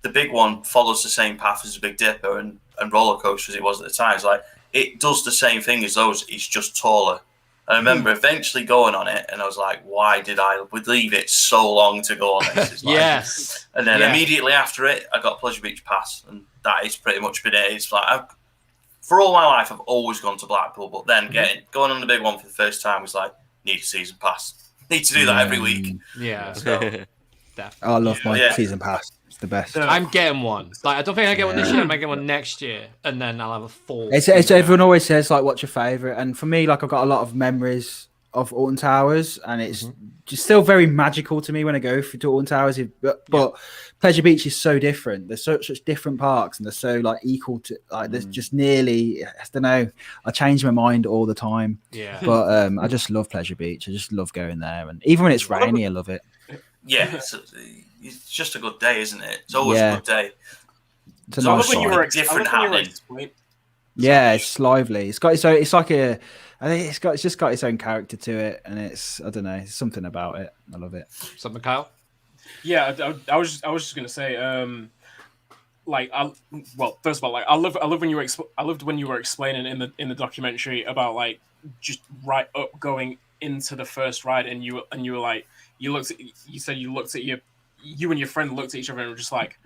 The big one follows the same path as the Big Dipper and roller coaster as it was at the time. It's like, it does the same thing as those. It's just taller. And I remember eventually going on it, and I was like, why did I leave it so long to go on this? Like, yes. And then immediately after it, I got Pleasure Beach Pass, and that has pretty much been it. It's like, for all my life, I've always gone to Blackpool, but then going on the big one for the first time was like, need a season pass. Need to do that every week. Yeah. So, I love my season pass. It's the best. I'm getting one. Like, I don't think I get one this year. I might get one next year, and then I'll have a full. It's everyone always says like, "What's your favorite?" And for me, like, I've got a lot of memories of Alton Towers, and it's just still very magical to me when I go to Alton Towers. But Pleasure Beach is so different. There's such different parks, and they're so like equal to like. There's just nearly, I don't know. I change my mind all the time. Yeah. But I just love Pleasure Beach. I just love going there, and even when it's rainy, I love it. Yeah, it's just a good day, isn't it? It's always a good day. It's always when you were different happening. Yeah, it's lively. It's got it's like a. I think it's just got its own character to it, and it's, I don't know, it's something about it. I love it. Something, Kyle? Yeah, I was just gonna say, like, first of all, like, I loved when you were explaining in the documentary about like just right up going into the first ride, and you were like, you and your friend looked at each other and were just like,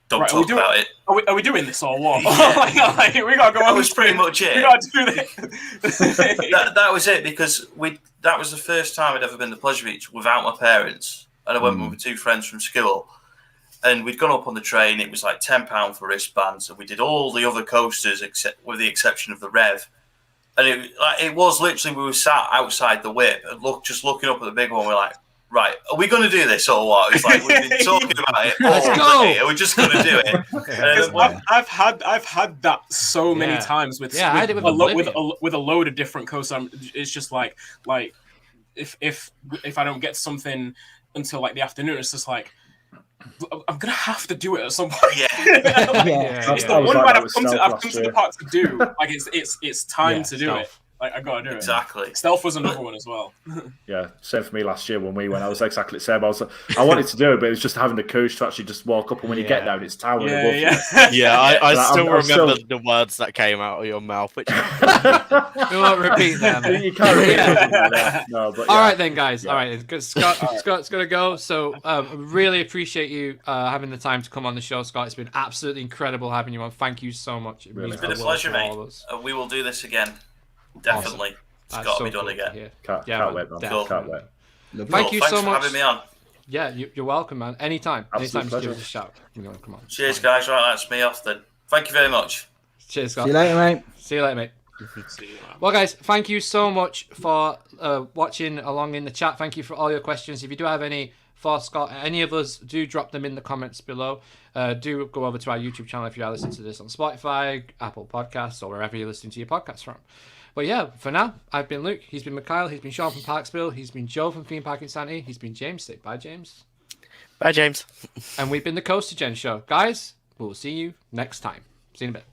Don't talk about it. Are we doing this or what? like, we gotta go on. That was pretty much it. We gotta do this. that was it, because that was the first time I'd ever been to Pleasure Beach without my parents, and I went with 2 friends from school, and we'd gone up on the train. It was like £10 for wristbands, and we did all the other coasters with the exception of the Rev. And it was literally, we were sat outside the whip and just looking up at the big one. We're like, right, are we going to do this or what? It's like, we've been talking about it all day. We're just going to do it. I've had that so many times with a load of different coasters. It's just like if I don't get something until like the afternoon, it's just like, I'm gonna have to do it at some point. Yeah, It's the one ride I've come to the park to do. Like, it's time to do it. Like, I gotta do it. Exactly. Stealth was another one as well. Yeah, same for me last year when we went. I was exactly the same. I wanted to do it, but it was just having the courage to actually just walk up, and when you get down, it's towering above you. Yeah, I still remember the words that came out of your mouth. Which we won't repeat them. You can't repeat them. No, but all right then, guys. Yeah. All right, Scott's gonna go. So really appreciate you having the time to come on the show, Scott. It's been absolutely incredible having you on. Thank you so much. It's been a pleasure, mate. We will do this again. Definitely. Awesome. It's got to be done again. Can't wait, man. Can't wait. Thank you so much for having me on. Yeah, you're welcome, man. Anytime. Absolute Anytime, just give us a shout. Come on. Cheers, guys. Right, that's me off then. Thank you very much. Cheers, Scott. See you later, mate. See you later, mate. Well, guys, thank you so much for watching along in the chat. Thank you for all your questions. If you do have any for Scott, any of us, do drop them in the comments below. Do go over to our YouTube channel if you are listening to this on Spotify, Apple Podcasts, or wherever you're listening to your podcasts from. But yeah, for now, I've been Luke, he's been Mikhail, he's been Sean from PARKSPILL, he's been Joe from Theme Park Insanity, he's been James. Say bye, James. Bye, James. And we've been the CoasterGen Show. Guys, we'll see you next time. See you in a bit.